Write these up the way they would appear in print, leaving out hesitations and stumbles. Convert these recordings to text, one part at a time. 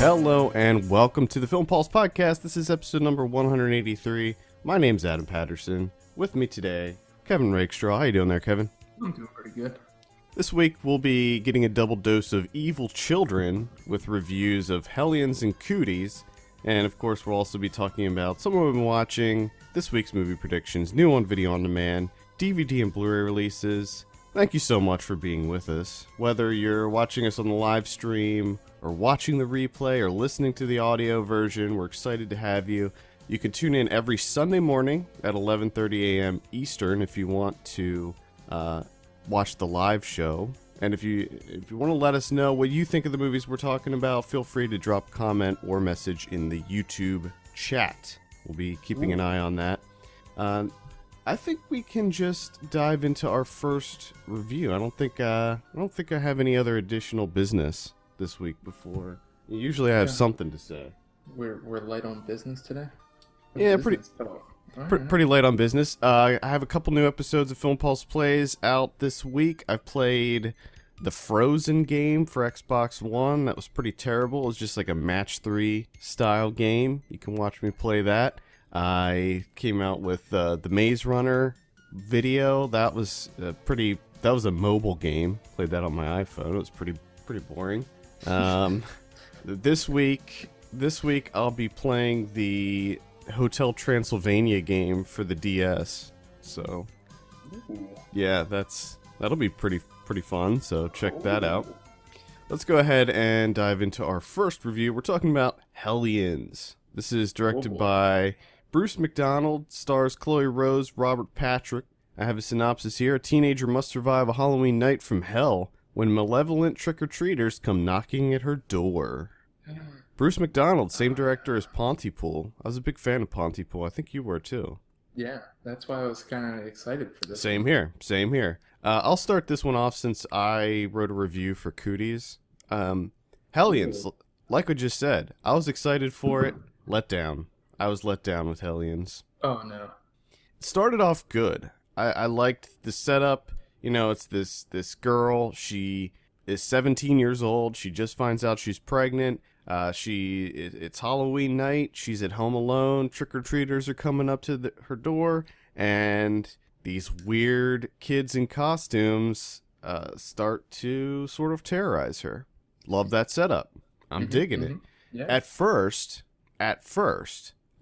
Hello and welcome to the Film Pulse Podcast. This is episode number 183. My name's Adam Patterson. With me today, Kevin Rakestraw. How you doing there, Kevin? I'm doing pretty good. This week we'll be getting a double dose of Evil Children with reviews of Hellions and Cooties. And of course we'll also be talking about some of what we've been watching, this week's movie predictions, new on video on demand, DVD and Blu-ray releases. Thank you so much for being with us. Whether you're watching us on the live stream, or watching the replay, or listening to the audio version, we're excited to have you. You can tune in every Sunday morning at 11:30 a.m. Eastern if you want to watch the live show. And if you want to let us know what you think of the movies we're talking about, feel free to drop a comment or message in the YouTube chat. We'll be keeping an eye on that. I think we can just dive into our first review. I don't think I have any other additional business this week before. Usually I have something to say. We're light on business today? Pretty light on business. I have a couple new episodes of Film Pulse Plays out this week. I've played the Frozen game for Xbox One. That was pretty terrible. It was just like a match 3 style game. You can watch me play that. I came out with the Maze Runner video. That was that was a mobile game. Played that on my iPhone. It was pretty boring. This week I'll be playing the Hotel Transylvania game for the DS. So yeah, that'll be pretty fun. So check that out. Let's go ahead and dive into our first review. We're talking about Hellions. This is directed by Bruce McDonald, stars Chloe Rose, Robert Patrick. I have a synopsis here. A teenager must survive a Halloween night from hell when malevolent trick-or-treaters come knocking at her door. Bruce McDonald, same director as Pontypool. I was a big fan of Pontypool. I think you were too. Yeah, that's why I was kind of excited for this. Same here. I'll start this one off since I wrote a review for Cooties. Hellions, like I just said, I was excited for it. Let down. I was let down with Hellions. Oh, no. It started off good. I liked the setup. You know, it's this girl. She is 17 years old. She just finds out she's pregnant. It's Halloween night. She's at home alone. Trick-or-treaters are coming up to her door. And these weird kids in costumes start to sort of terrorize her. Love that setup. I'm digging it. Yeah. At first,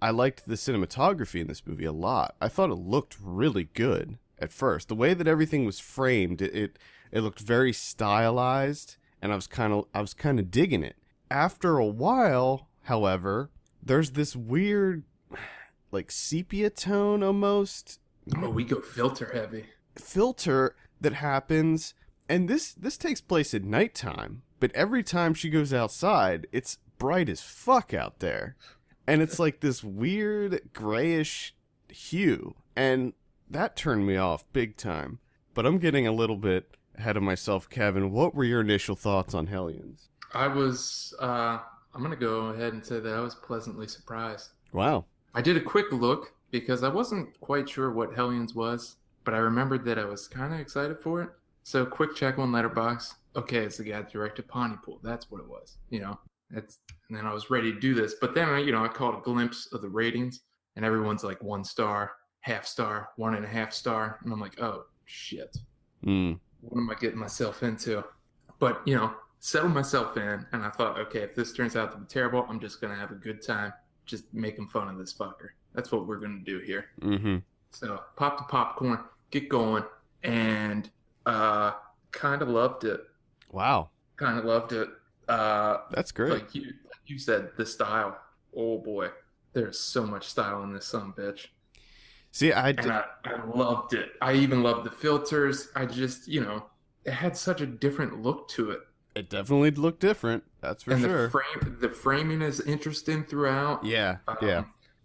I liked the cinematography in this movie a lot. I thought it looked really good at first. The way that everything was framed, it looked very stylized, and I was kind of digging it. After a while, however, there's this weird, like, sepia tone almost. Oh, we go filter heavy. Filter that happens, and this takes place at nighttime, but every time she goes outside, it's bright as fuck out there. And it's like this weird grayish hue, and that turned me off big time. But I'm getting a little bit ahead of myself, Kevin. What were your initial thoughts on Hellions? I'm going to go ahead and say that I was pleasantly surprised. Wow. I did a quick look because I wasn't quite sure what Hellions was, but I remembered that I was kind of excited for it. So quick check on Letterboxd. Okay, it's the guy that directed Pontypool. That's what it was, you know. And then I was ready to do this. But then, I caught a glimpse of the ratings, and everyone's like 1 star, half star, 1.5 star. And I'm like, oh, shit. What am I getting myself into? But, settled myself in, and I thought, okay, if this turns out to be terrible, I'm just going to have a good time just making fun of this fucker. That's what we're going to do here. Mm-hmm. So pop the popcorn, get going, and kind of loved it. Wow. Kind of loved it. That's great. Like you said, the style. Oh boy, there's so much style in this bitch. See, I loved it. I even loved the filters. I just, it had such a different look to it. It definitely looked different. That's for sure. The framing is interesting throughout. Yeah.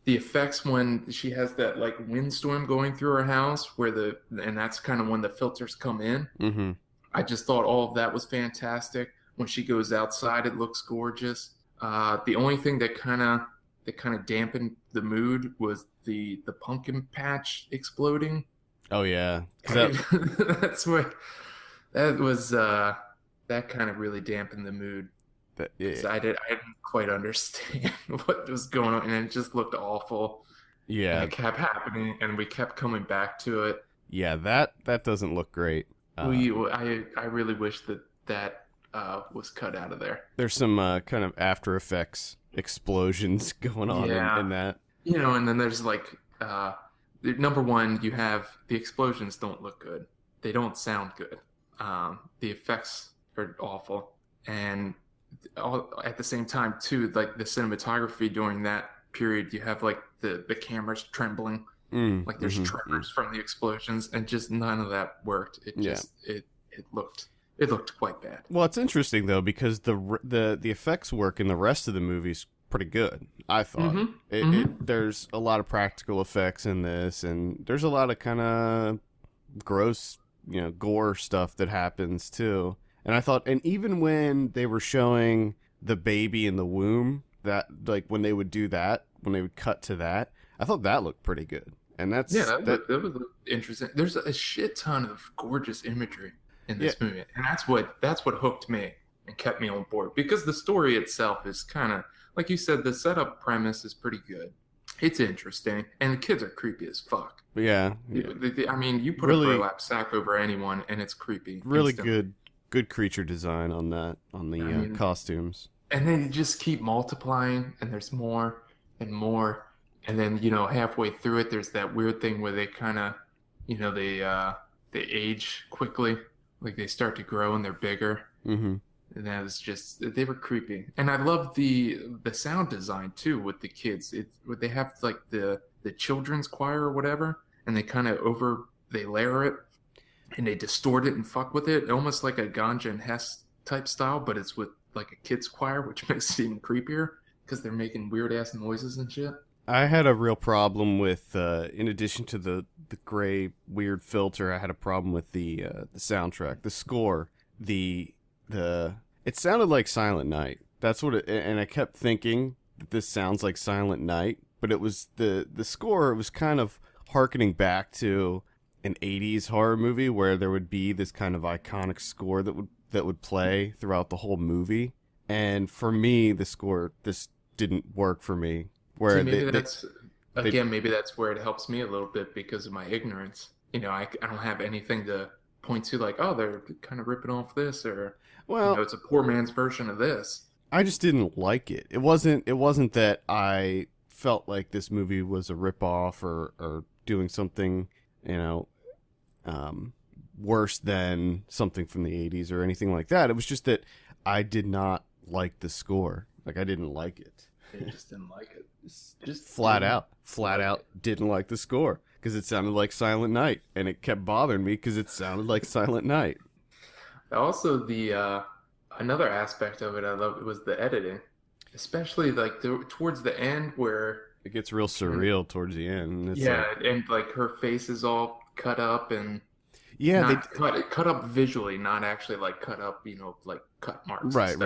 The effects when she has that like windstorm going through her house, and that's kind of when the filters come in. Mm-hmm. I just thought all of that was fantastic. When she goes outside, it looks gorgeous. The only thing that kind of dampened the mood was the pumpkin patch exploding. Oh yeah, that's what that was. That kind of really dampened the mood. I didn't quite understand what was going on, and it just looked awful. And Yeah, it kept happening, and we kept coming back to it. yeah, that doesn't look great. I really wish that was cut out of there. There's some kind of After Effects explosions going on Yeah, in that. and then there's like number one, you have the explosions don't look good. They don't sound good. The effects are awful, and at the same time too, like the cinematography during that period, you have like the cameras trembling, like there's tremors from the explosions, and just none of that worked. It just it looked quite bad. Well, it's interesting though because the effects work in the rest of the movie's pretty good. I thought there's a lot of practical effects in this, and there's a lot of kind of gross, gore stuff that happens too. And I thought, and even when they were showing the baby in the womb, that like when they would do that, when they would cut to that, I thought that looked pretty good. And that was interesting. There's a shit ton of gorgeous imagery in this movie, and that's what hooked me and kept me on board, because the story itself is kind of like you said. The setup premise is pretty good. It's interesting, and the kids are creepy as fuck. Yeah. I mean, you put a burlap sack over anyone, and it's creepy. Really instantly. good creature design on the costumes. And then you just keep multiplying, and there's more and more. And then, halfway through it, there's that weird thing where they kind of, they age quickly. Like they start to grow and they're bigger. Mm-hmm. And that was just, they were creepy. And I love the sound design too with the kids. They have like the children's choir or whatever, and they kind of they layer it and they distort it and fuck with it, almost like a Ganja and Hess type style, but it's with like a kids choir, which makes it even creepier because they're making weird ass noises and shit. I had a real problem with, in addition to the gray weird filter, I had a problem with the soundtrack, the score, it sounded like Silent Night. That's what and I kept thinking that this sounds like Silent Night, but it was the score. It was kind of hearkening back to an 80s horror movie where there would be this kind of iconic score that would play throughout the whole movie. And for me, the score, this didn't work for me. Where maybe that's where it helps me a little bit because of my ignorance. I don't have anything to point to like, oh, they're kind of ripping off this, or it's a poor man's version of this. I just didn't like it. It wasn't that I felt like this movie was a ripoff or doing something, worse than something from the 80s or anything like that. It was just that I did not like the score. Like, I didn't like it. I just didn't like it. Just flat out didn't like the score because it sounded like Silent Night, and it kept bothering me because it sounded like Silent Night. Also, the another aspect of it I loved was the editing, especially like towards the end where it gets real surreal towards the end. And like her face is all cut up and cut up visually, not actually like cut up, like cut marks. Right.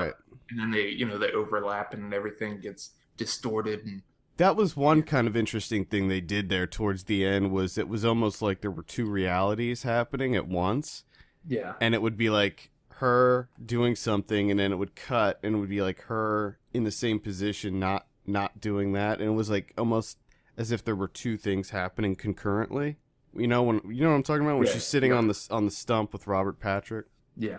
And then they overlap and everything gets distorted. And that was one kind of interesting thing they did there towards the end. Was it was almost like there were two realities happening at once. Yeah. And it would be like her doing something, and then it would cut, and it would be like her in the same position, not doing that, and it was like almost as if there were two things happening concurrently. You know what I'm talking about when she's sitting on the stump with Robert Patrick. Yeah.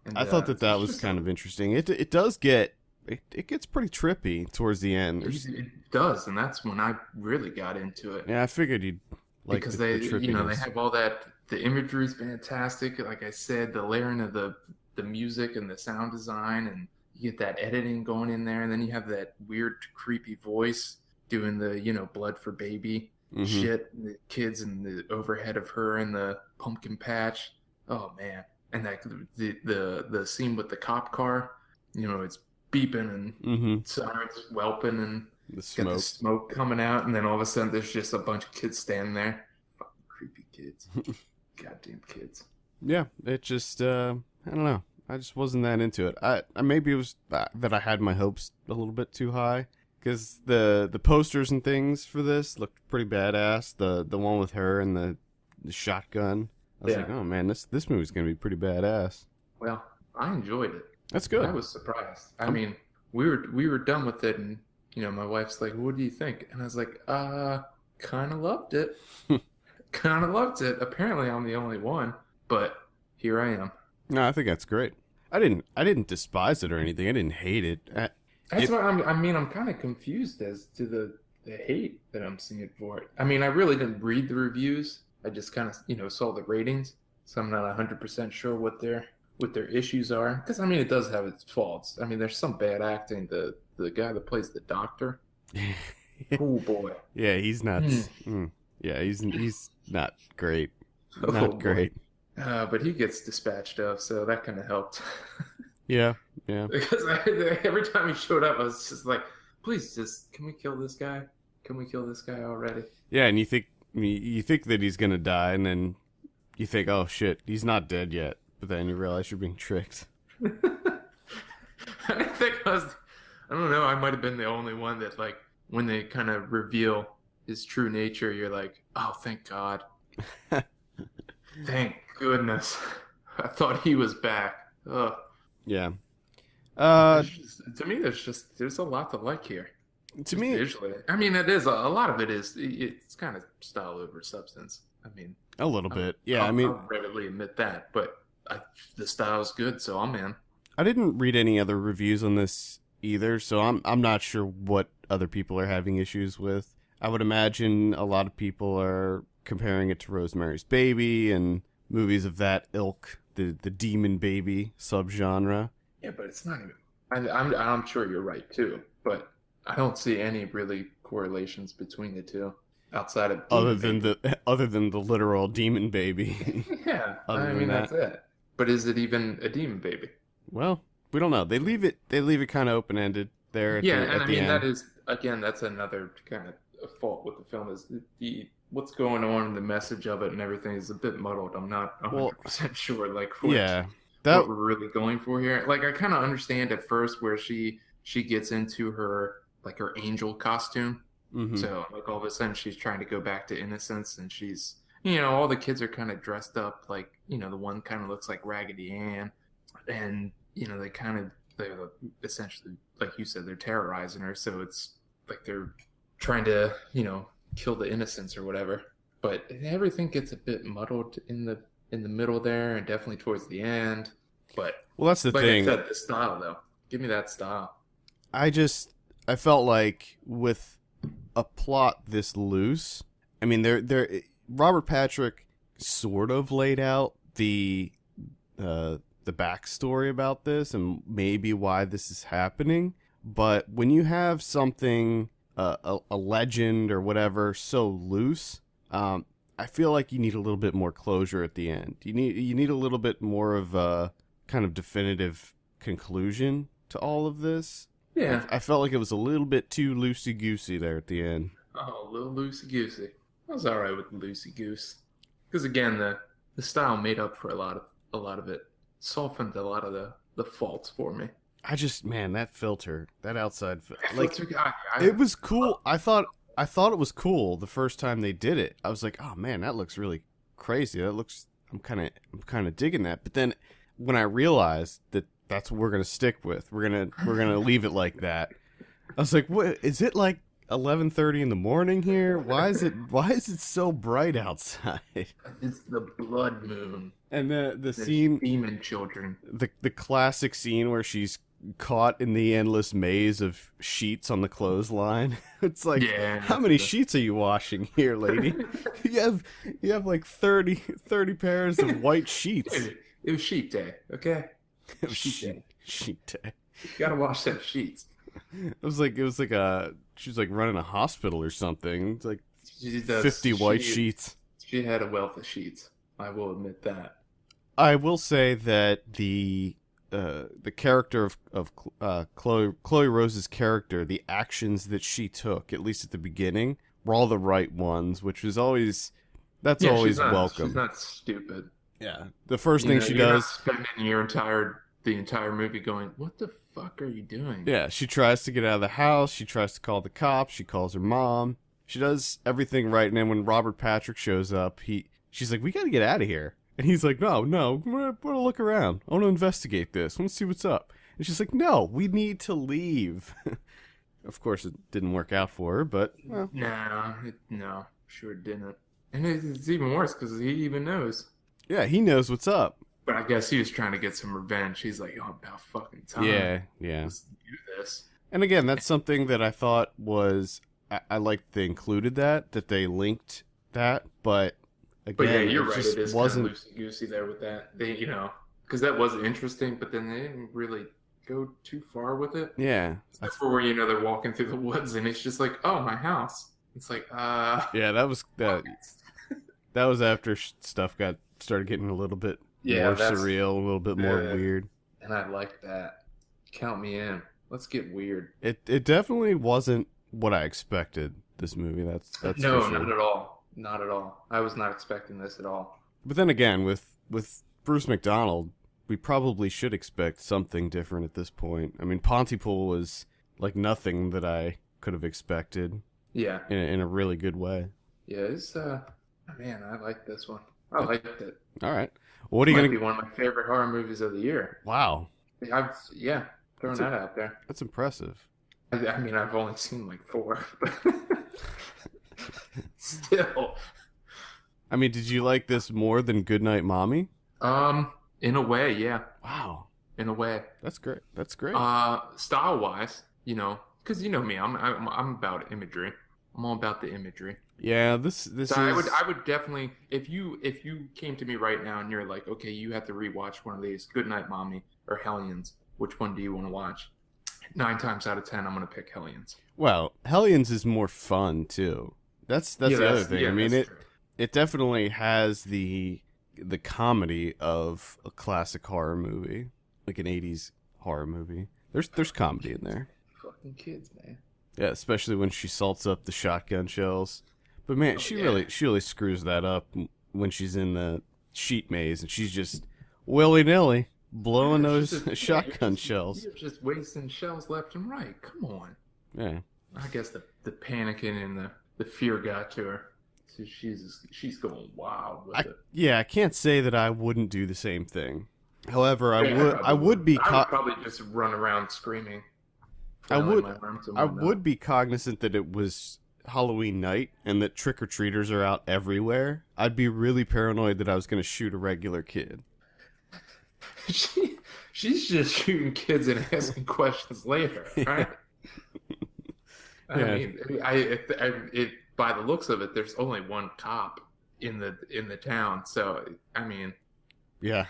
And I thought that was kind of interesting. It does get it gets pretty trippy towards the end. It does, and that's when I really got into it. Yeah, I figured you'd like because the they have all that. The imagery is fantastic. Like I said, the layering of the music and the sound design, and you get that editing going in there, and then you have that weird, creepy voice doing the blood for baby shit. The kids and the overhead of her in the pumpkin patch. Oh man. And that the scene with the cop car, it's beeping and sirens whelping and got the smoke coming out, and then all of a sudden there's just a bunch of kids standing there. Fucking creepy kids. Goddamn kids. Yeah, it just I don't know. I just wasn't that into it. I maybe it was that I had my hopes a little bit too high, because the posters and things for this looked pretty badass. The one with her and the shotgun. I was like, oh man, this movie's gonna be pretty badass. Well, I enjoyed it. That's good. I was surprised. I mean, we were done with it, and my wife's like, "What do you think?" And I was like, kind of loved it. Kind of loved it. Apparently, I'm the only one, but here I am. No, I think that's great. I didn't despise it or anything. I didn't hate it. That's what I'm kind of confused as to the hate that I'm seeing for it. I mean, I really didn't read the reviews. I just kind of saw the ratings, so I'm not 100% sure what their issues are. Because I mean, it does have its faults. I mean, there's some bad acting. The guy that plays the doctor. Oh boy. Yeah, he's not. Yeah, he's not great. Not great. But he gets dispatched of, so that kind of helped. Yeah. Because every time he showed up, I was just like, please, can we kill this guy? Can we kill this guy already? Yeah, and you think that he's gonna die, and then you think, oh shit, he's not dead yet. But then you realize you're being tricked. I think I don't know, I might have been the only one that, like, when they kind of reveal his true nature, you're like, oh, thank God. Thank goodness. I thought he was back. Ugh. Yeah. To me, there's a lot to like here. To me, visually, I mean, it is a lot of it's kind of style over substance. I mean, a little bit. Yeah, I'll readily admit that, but the style's good, so I'm in. I didn't read any other reviews on this either, so I'm not sure what other people are having issues with. I would imagine a lot of people are comparing it to Rosemary's Baby and movies of that ilk, the demon baby subgenre. Yeah, but it's not even. I'm sure you're right too, but I don't see any really correlations between the two outside of other than the literal demon baby. Yeah, I mean that's it. But is it even a demon baby? Well, we don't know. They leave it kind of open ended there. That is, again, that's another kind of fault with the film is what's going on, the message of it and everything is a bit muddled. I'm not 100% sure what we're really going for here. Like, I kind of understand at first where she gets into her angel costume. Mm-hmm. So like all of a sudden she's trying to go back to innocence, and she's all the kids are kind of dressed up like the one kind of looks like Raggedy Ann, and they're essentially, like you said, they're terrorizing her. So it's like they're trying to kill the innocents or whatever. But everything gets a bit muddled in the middle there, and definitely towards the end. But that's the thing. Like I said, the style though, give me that style. I felt like with a plot this loose, I mean, Robert Patrick sort of laid out the backstory about this and maybe why this is happening. But when you have something, a legend or whatever, so loose, I feel like you need a little bit more closure at the end. You need a little bit more of a kind of definitive conclusion to all of this. Yeah. I felt like it was a little bit too loosey-goosey there at the end. Oh, a little loosey-goosey. I was all right with the loosey-goose. Because again, the style made up for a lot of it. Softened a lot of the faults for me. That filter, that outside filter, it was cool. I thought it was cool the first time they did it. I was like, oh man, that looks really crazy. I'm kind of digging that. But then when I realized that that's what we're gonna stick with, we're gonna leave it like that. I was like, what is it, like 11:30 in the morning here? Why is it so bright outside? It's the blood moon. And the scene, demon children. The classic scene where she's caught in the endless maze of sheets on the clothesline. It's like, how many sheets are you washing here, lady? you have like 30 pairs of white sheets. It was sheet day, okay? It was sheet day. You gotta wash them sheets. It was like she was like running a hospital or something. It's like 50 white sheets. She had a wealth of sheets. I will admit that. I will say that the character of Chloe Rose's character, the actions that she took, at least at the beginning, were all the right ones, which was always always welcome. She's not stupid. Yeah, the first thing she does, not spending the entire movie going, "What the fuck are you doing?" Yeah, she tries to get out of the house. She tries to call the cops. She calls her mom. She does everything right, and then when Robert Patrick shows up, she's like, "We got to get out of here." And he's like, no, I want to look around. I want to investigate this. I want to see what's up. And she's like, no, we need to leave. Of course, it didn't work out for her, but... Well. No, sure didn't. And it's even worse because he even knows. Yeah, he knows what's up. But I guess he was trying to get some revenge. He's like, oh, about fucking time. Yeah. Let's do this. And again, that's something that I thought was... I liked they included that they linked that, but again, yeah, you're right. Just it is wasn't... kind of loosey-goosey there with that. They, because that was interesting, but then they didn't really go too far with it. Yeah. Except for where, they're walking through the woods and it's just like, oh, my house. It's like, Yeah, that was that was after stuff started getting a little bit more surreal, a little bit more weird. And I liked that. Count me in. Let's get weird. It definitely wasn't what I expected, this movie. That's no, for sure. Not at all. Not at all. I was not expecting this at all. But then again, with Bruce McDonald, we probably should expect something different at this point. I mean, Pontypool was like nothing that I could have expected. Yeah. In a really good way. Yeah, it's man, I like this one. I liked it. All right. Well, what are you gonna be one of my favorite horror movies of the year. Wow. Throwing that out there. That's impressive. I mean, I've only seen like 4, but still. I mean, did you like this more than Goodnight Mommy? In a way, yeah. Wow. In a way. That's great. Style-wise, because you know me, I'm about imagery. I'm all about the imagery. Yeah, this is. I would definitely, if you came to me right now and you're like, okay, you have to rewatch one of these, Goodnight Mommy or Hellions. Which one do you want to watch? 9 times out of 10, I'm going to pick Hellions. Well, Hellions is more fun too. That's the other thing. Yeah, I mean, it definitely has the comedy of a classic horror movie, like an 80s horror movie. There's comedy in there. Fucking kids, man. Yeah, especially when she salts up the shotgun shells. But man, she really screws that up when she's in the sheet maze and she's just willy-nilly blowing those shotgun shells. You're just wasting shells left and right. Come on. Yeah. I guess the panicking and the fear got to her. So she's going wild with it. Yeah, I can't say that I wouldn't do the same thing. However, I would probably just run around screaming. I would be cognizant that it was Halloween night and that trick-or-treaters are out everywhere. I'd be really paranoid that I was going to shoot a regular kid. She's just shooting kids and asking questions later, right? I mean, by the looks of it, there's only one cop in the town, so I mean, yeah.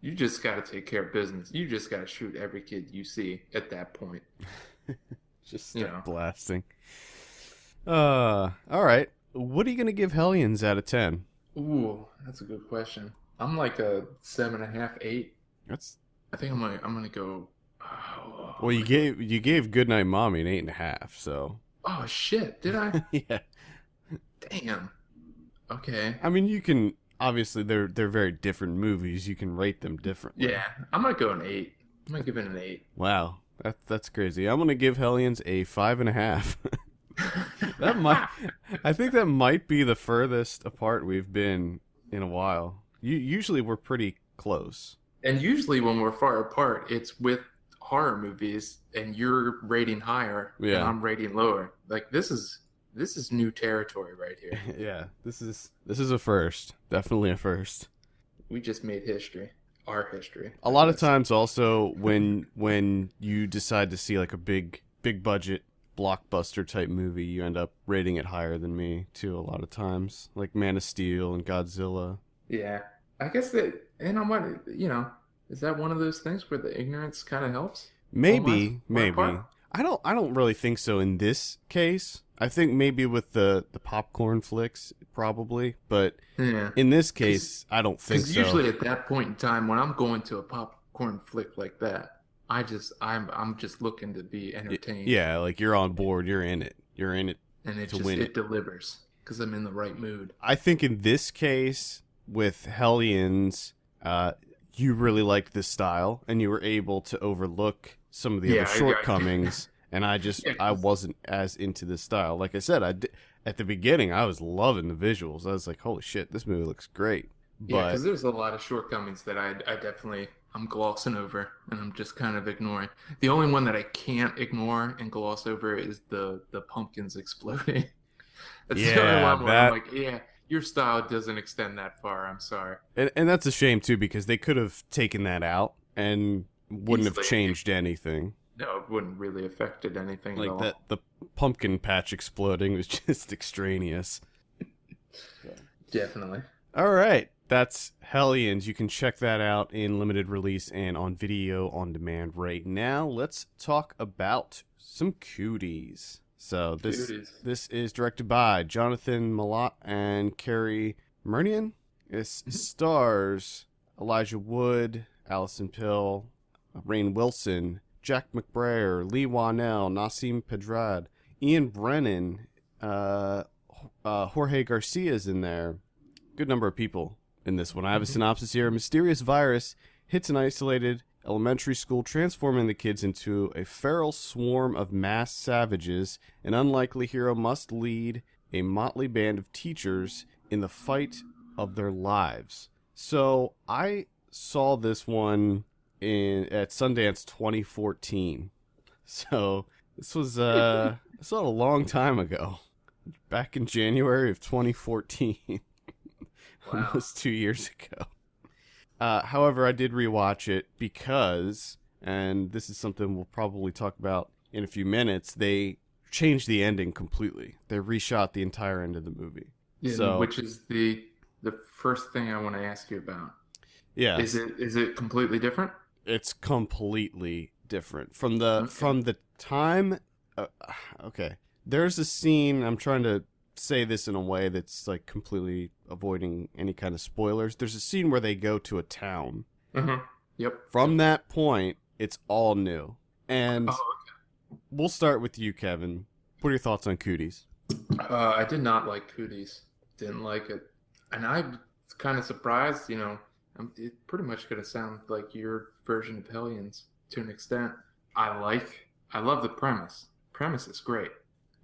You just got to take care of business. You just got to shoot every kid you see at that point. Just blasting. All right. What are you gonna give Hellions out of 10? Ooh, that's a good question. I'm like a 7.5, 8. I think I'm gonna go. Well, you gave Goodnight Mommy an 8.5. So. Oh shit! Did I? Yeah. Damn. Okay. I mean, you can obviously they're very different movies. You can rate them differently. Yeah, I'm gonna go an 8. I'm gonna give it an 8. Wow, that's crazy. I'm gonna give Hellions a 5.5. I think that might be the furthest apart we've been in a while. Usually we're pretty close. And usually when we're far apart, it's with horror movies, and you're rating higher, and I'm rating lower. Like this is new territory right here. Yeah, this is a first. Definitely a first. We just made history. Our history. A lot of times, also when you decide to see like a big budget blockbuster type movie, you end up rating it higher than me too. A lot of times, like Man of Steel and Godzilla. Yeah, I guess that, and I'm what is that one of those things where the ignorance kind of helps? Maybe. I don't really think so in this case. I think maybe with the popcorn flicks, probably, but in this case, I don't think so. Because usually at that point in time, when I'm going to a popcorn flick like that, I'm just looking to be entertained. Yeah, like you're on board, you're in it, and it delivers because I'm in the right mood. I think in this case with Hellions, you really liked this style, and you were able to overlook some of the other shortcomings. And I wasn't as into this style. Like I said, at the beginning, I was loving the visuals. I was like, holy shit, this movie looks great. Yeah, But because there's a lot of shortcomings that I definitely I'm glossing over and I'm just kind of ignoring. The only one that I can't ignore and gloss over is the pumpkins exploding. That's the only yeah, one where I'm that like, yeah, your style doesn't extend that far. I'm sorry. and that's a shame too because they could have taken that out and wouldn't have Easily, changed anything. no, it wouldn't really affected anything at Like that all. the pumpkin patch exploding was just extraneous. Definitely. All right, that's Hellions. You can check that out in limited release and on video on demand right now. Let's talk about some cooties. So Cooties. this is directed by Jonathan Malott and Carrie Murnian. This stars Elijah Wood, Allison Pill, Rainn Wilson, Jack McBrayer, Lee Wanell, Nassim Pedrad, Ian Brennan, Jorge Garcia's in there. Good number of people in this one. I have a synopsis here. A mysterious virus hits an isolated elementary school, transforming the kids into a feral swarm of masked savages. An unlikely hero must lead a motley band of teachers in the fight of their lives. So I saw this one at Sundance 2014. So this was I saw it a long time ago, back in January of 2014. Wow. Almost 2 years ago. However, I did rewatch it because, and this is something we'll probably talk about in a few minutes, they changed the ending completely. They reshot the entire end of the movie. Yeah, So, which is the first thing I want to ask you about. yeah, Is it completely different? it's completely different from the time. Okay, there's a scene. I'm trying to say this in a way that's like completely avoiding any kind of spoilers. There's a scene where they go to a town. Mm-hmm. Yep. From that point, it's all new. And Oh, we'll start with you, Kevin. What are your thoughts on Cooties? I did not like Cooties. Didn't like it, and I'm kind of surprised. It's pretty much gonna sound like your version of Hellions to an extent. I love the premise. Premise is great.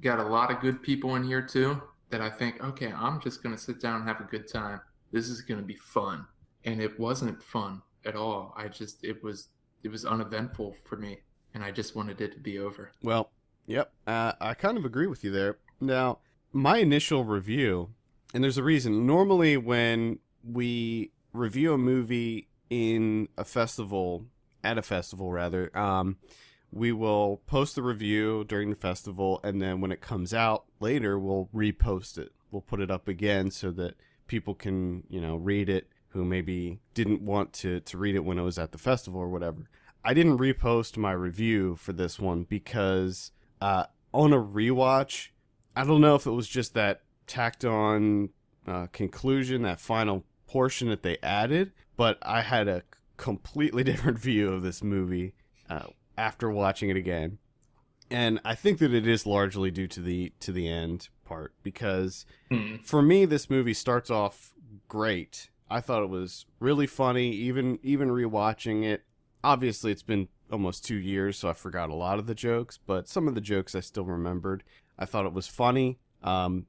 Got a lot of good people in here too that I think, okay, I'm just gonna sit down and have a good time. This is gonna be fun, and it wasn't fun at all. It was uneventful for me, and I just wanted it to be over. Well, yep. I kind of agree with you there. Now, my initial review, and there's a reason. Normally, when we review a movie at a festival rather, we will post the review during the festival, and then when it comes out later, we'll repost it. We'll put it up again so that people can, read it who maybe didn't want to read it when it was at the festival or whatever. I didn't repost my review for this one because on a rewatch, I don't know if it was just that tacked on conclusion, that final portion that they added, but I had a completely different view of this movie after watching it again. And I think that it is largely due to the end part, because for me this movie starts off great. I thought it was really funny, even rewatching it. Obviously it's been almost 2 years, so I forgot a lot of the jokes, but some of the jokes I still remembered. I thought it was funny. And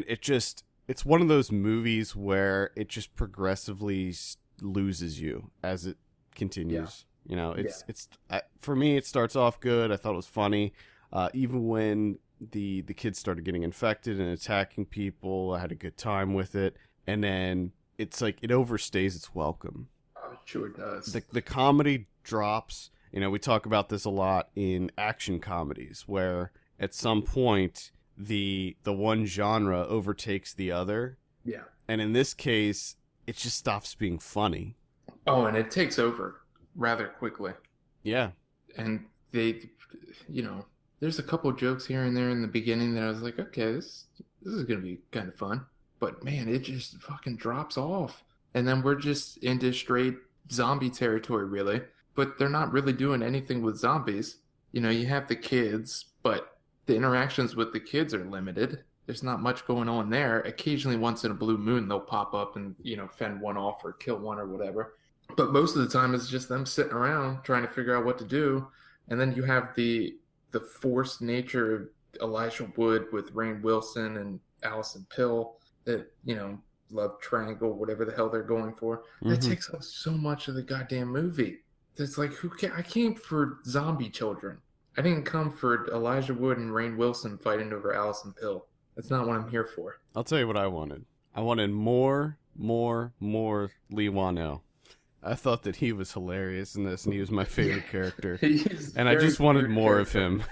it's one of those movies where it just progressively loses you as it continues. It's for me, it starts off good. I thought it was funny. Even when the kids started getting infected and attacking people, I had a good time with it. And then it's like it overstays its welcome. Oh, it sure does. The comedy drops. We talk about this a lot in action comedies, where at some point the one genre overtakes the other. Yeah. And in this case, it just stops being funny. Oh, and it takes over rather quickly. Yeah. And there's a couple jokes here and there in the beginning that I was like, okay, this is gonna be kind of fun. But man, it just fucking drops off. And then we're just into straight zombie territory, really. But they're not really doing anything with zombies. You have the kids, but the interactions with the kids are limited. There's not much going on there. Occasionally, once in a blue moon, they'll pop up and, fend one off or kill one or whatever. But most of the time, it's just them sitting around trying to figure out what to do. And then you have the forced nature of Elijah Wood with Rainn Wilson and Allison Pill that, love triangle, whatever the hell they're going for. That takes up so much of the goddamn movie. It's like, I came for zombie children. I didn't come for Elijah Wood and Rainn Wilson fighting over Allison Pill. That's not what I'm here for. I'll tell you what I wanted. I wanted more Lee Whannell. I thought that he was hilarious in this, and he was my favorite character. And I just wanted more of him.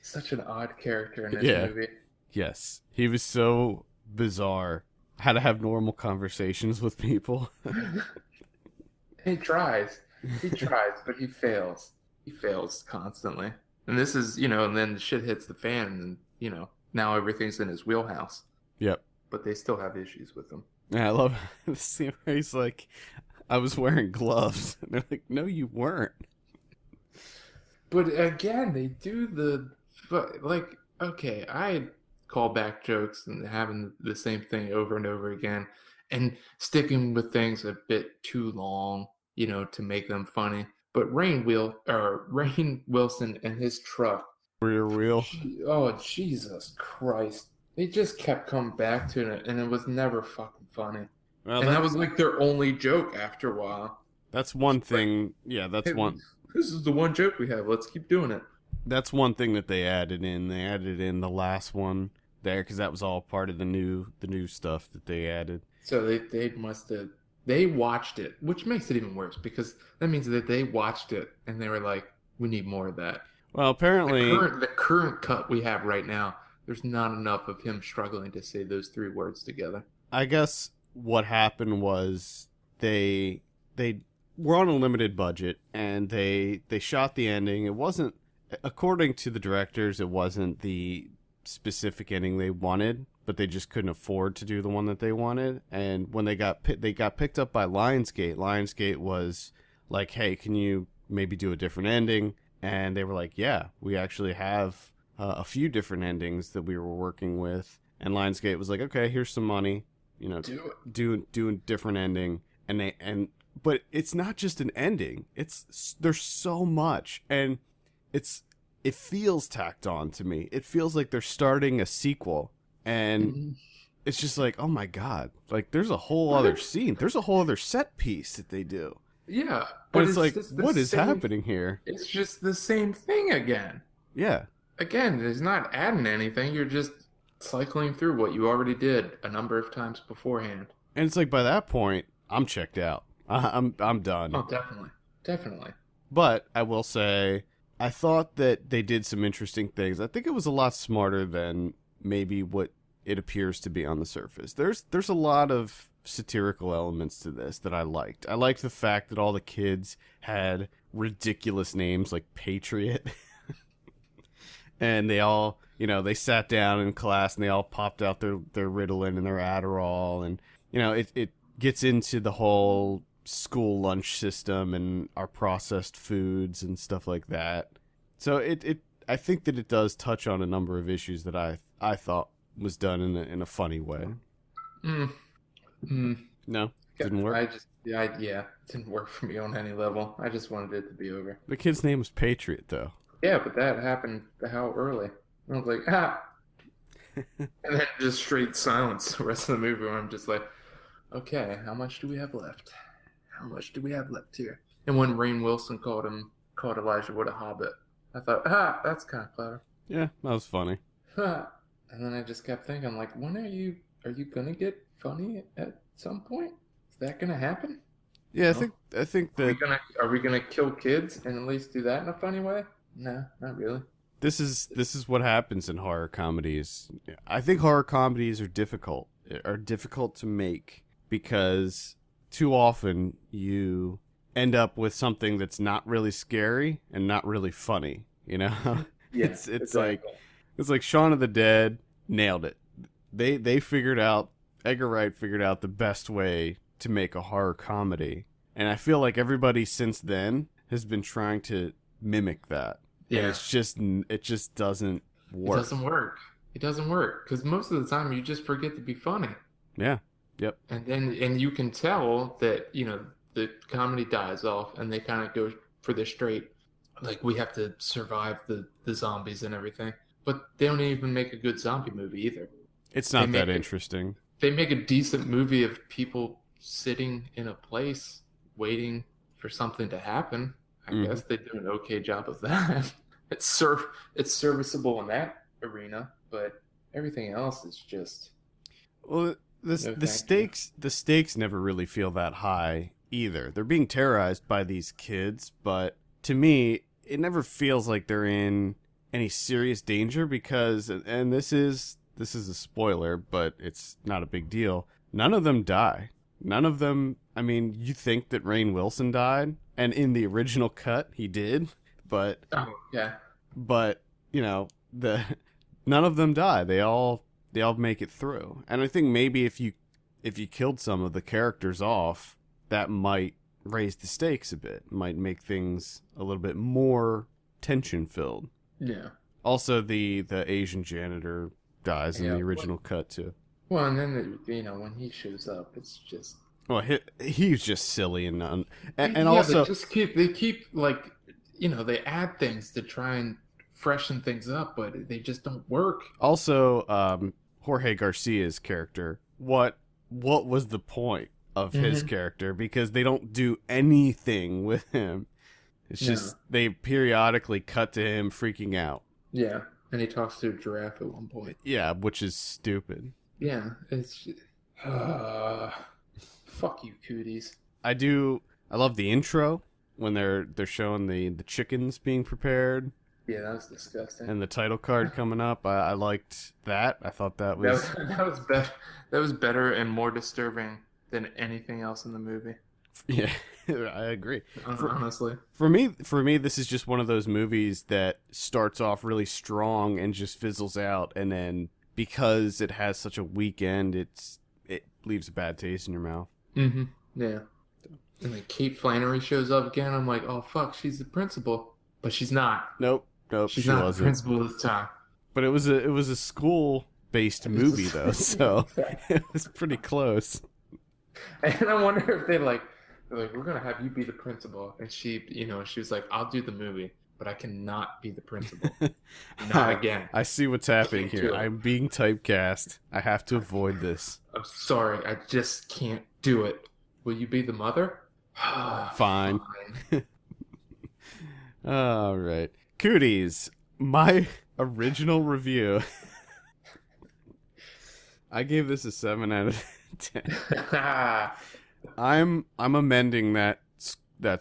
Such an odd character in this movie. Yes. He was so bizarre. How to have normal conversations with people. He tries, but he fails. He fails constantly. And this is, and then the shit hits the fan, and, now everything's in his wheelhouse. Yep. But they still have issues with him. Yeah, I love the scene where he's like, I was wearing gloves. And they're like, no, you weren't. But again, they do okay, I call back jokes and having the same thing over and over again and sticking with things a bit too long, to make them funny. But Rainn Wilson and his truck. Rear wheel. Oh, Jesus Christ. They just kept coming back to it, and it was never fucking funny. Well, and that was like their only joke after a while. That's one thing. Yeah, that's one. This is the one joke we have. Let's keep doing it. That's one thing that they added in. They added in the last one there because that was all part of the new stuff that they added. So they must have. They watched it, which makes it even worse because that means that they watched it and they were like, "We need more of that." Well, apparently, the current cut we have right now, there's not enough of him struggling to say those three words together. I guess what happened was they were on a limited budget and they shot the ending. It wasn't, according to the directors, it wasn't the specific ending they wanted, but they just couldn't afford to do the one that they wanted. And when they got picked up by Lionsgate, Lionsgate was like, "Hey, can you maybe do a different ending?" And they were like, "Yeah, we actually have a few different endings that we were working with." And Lionsgate was like, "Okay, here's some money, do a different ending." But it's not just an ending. There's so much, and it feels tacked on to me. It feels like they're starting a sequel, and it's just like, oh my god, like there's a whole other scene, there's a whole other set piece that they do. Yeah, but it's like, what is happening here? It's just the same thing again. Yeah. Again, it's not adding anything. You're just cycling through what you already did a number of times beforehand. And it's like by that point, I'm checked out. I'm done. Oh, definitely. But I will say, I thought that they did some interesting things. I think it was a lot smarter than maybe what it appears to be on the surface. There's a lot of satirical elements to this that I liked. I liked the fact that all the kids had ridiculous names like Patriot. And they all, they sat down in class and they all popped out their Ritalin and their Adderall. And, it gets into the whole school lunch system and our processed foods and stuff like that. So I think that it does touch on a number of issues that I thought was done in a funny way. No, didn't work. It didn't work for me on any level. I just wanted it to be over. The kid's name was Patriot, though. Yeah, but that happened how early? I was like, and then just straight silence the rest of the movie where I'm just like, okay, how much do we have left? How much do we have left here? And when Rainn Wilson called Elijah Wood a hobbit, I thought, that's kind of clever. Yeah, that was funny. And then I just kept thinking, like, when are you gonna get funny at some point? Is that gonna happen? Yeah, I think that are we gonna kill kids and at least do that in a funny way? No, not really. This is what happens in horror comedies. I think horror comedies are difficult to make because too often you end up with something that's not really scary and not really funny, Yeah, it's exactly. It's like Shaun of the Dead nailed it. They figured out, Edgar Wright figured out the best way to make a horror comedy. And I feel like everybody since then has been trying to mimic that. Yeah. And it just doesn't work. It doesn't work because most of the time you just forget to be funny. Yeah. Yep. And you can tell that, the comedy dies off and they kind of go for the straight, like we have to survive the zombies and everything. But they don't even make a good zombie movie either. It's not that interesting. they make a decent movie of people sitting in a place waiting for something to happen. I Hmm. guess they do an okay job of that. It's serviceable in that arena, but everything else is just Well, no the thank you. stakes never really feel that high either. They're being terrorized by these kids, but to me, it never feels like they're in any serious danger because, and this is a spoiler, but it's not a big deal. None of them die. None of them. I mean, you think that Rainn Wilson died, and in the original cut, he did, but Oh yeah, but you know the none of them die. They all make it through. And I think maybe if you killed some of the characters off, that might raise the stakes a bit. Might make things a little bit more tension filled. yeah, Also, the Asian janitor dies in yeah. the original cut too. Well, and then when he shows up, it's just Well, he's just silly and yeah. They also just keep like they add things to try and freshen things up, but they just don't work. Jorge Garcia's character. What was the point of his Hmm. character? Because they don't do anything with him. It's No, just they periodically cut to him freaking out. yeah, and he talks to a giraffe at one point. Yeah, which is stupid. Yeah, it's uh, fuck you, cooties. I do. I love the intro when they're showing the chickens being prepared Yeah, that was disgusting. and the title card coming up. I liked that. I thought that That was that was better. That was better and more disturbing than anything else in the movie. yeah. I agree. Honestly, For me, this is just one of those movies that starts off really strong and just fizzles out, and then because it has such a weak end, it leaves a bad taste in your mouth. hmm yeah. And then Kate Flannery shows up again. I'm like, oh fuck, she's the principal, but she's not. Nope, nope, She's she not the wasn't. principal this time. But it was a school based movie though, so it was pretty close. And I wonder if they're like, we're gonna have you be the principal, and she was like, I'll do the movie, but I cannot be the principal, not again. I see what's happening Can't here. do it. I'm being typecast. I have to avoid this. I'm sorry, I just can't do it. Will you be the mother? Fine. Fine. All right. Cooties, my original review. I gave this a 7 out of 10. I'm amending that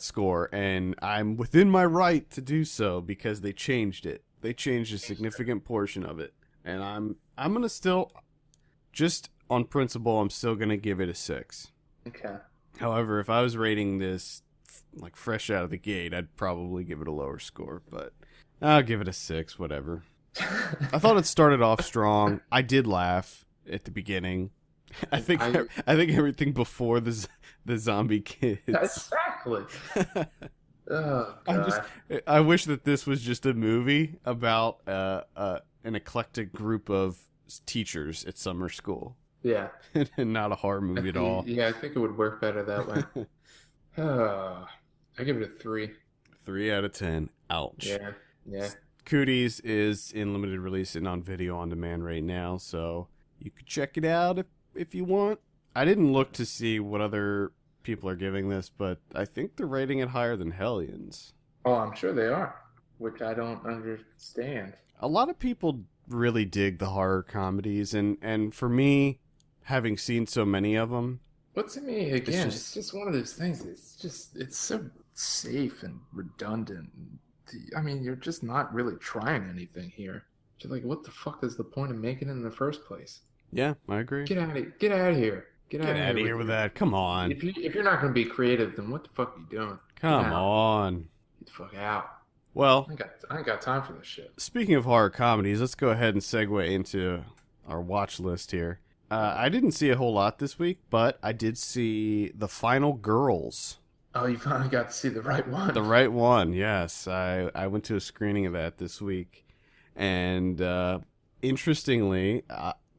score and I'm within my right to do so because they changed it. They changed a significant portion of it. And I'm going to still just on principle I'm still going to give it a 6. Okay. However, if I was rating this like fresh out of the gate, I'd probably give it a lower score, but I'll give it a 6, whatever. I thought it started off strong. I did laugh at the beginning. I think I think everything before the zombie kids. Exactly. Oh I just god. I wish that this was just a movie about an eclectic group of teachers at summer school Yeah. and not a horror movie at all. Yeah, I think it would work better that way. I give it a 3. 3 out of 10. Ouch. Yeah. Yeah. Cooties is in limited release and on video on demand right now, so you could check it out if you want. I didn't look to see what other people are giving this, but I think they're rating it higher than Hellions. Oh, I'm sure they are, which I don't understand. A lot of people really dig the horror comedies, and for me, having seen so many of them, But to me, again, just it's just one of those things. It's so safe and redundant. I mean, you're just not really trying anything here. You're like, what the fuck is the point of making it in the first place? yeah, I agree. Get out of Get out of here. Get Get out of here with that. Come on. If you're not going to be creative, then what the fuck are you doing? Come Get out. on. Get the fuck out. Well, I ain't got time for this shit. speaking of horror comedies, let's go ahead and segue into our watch list here. I didn't see a whole lot this week, but I did see The Final Girls. Oh, you finally got to see the right one. The right one, yes. I went to a screening of that this week. And interestingly,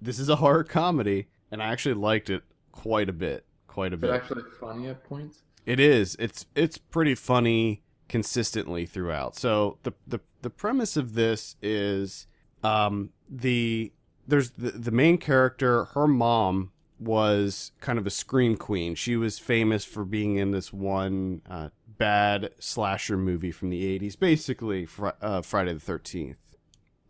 this is a horror comedy, and I actually liked it quite a bit. Quite a Is it bit. actually funny at points? It is. It's pretty funny consistently throughout. So the premise of this is there's the main character, her mom was kind of a scream queen. She was famous for being in this one bad slasher movie from the 80s, basically Friday the 13th.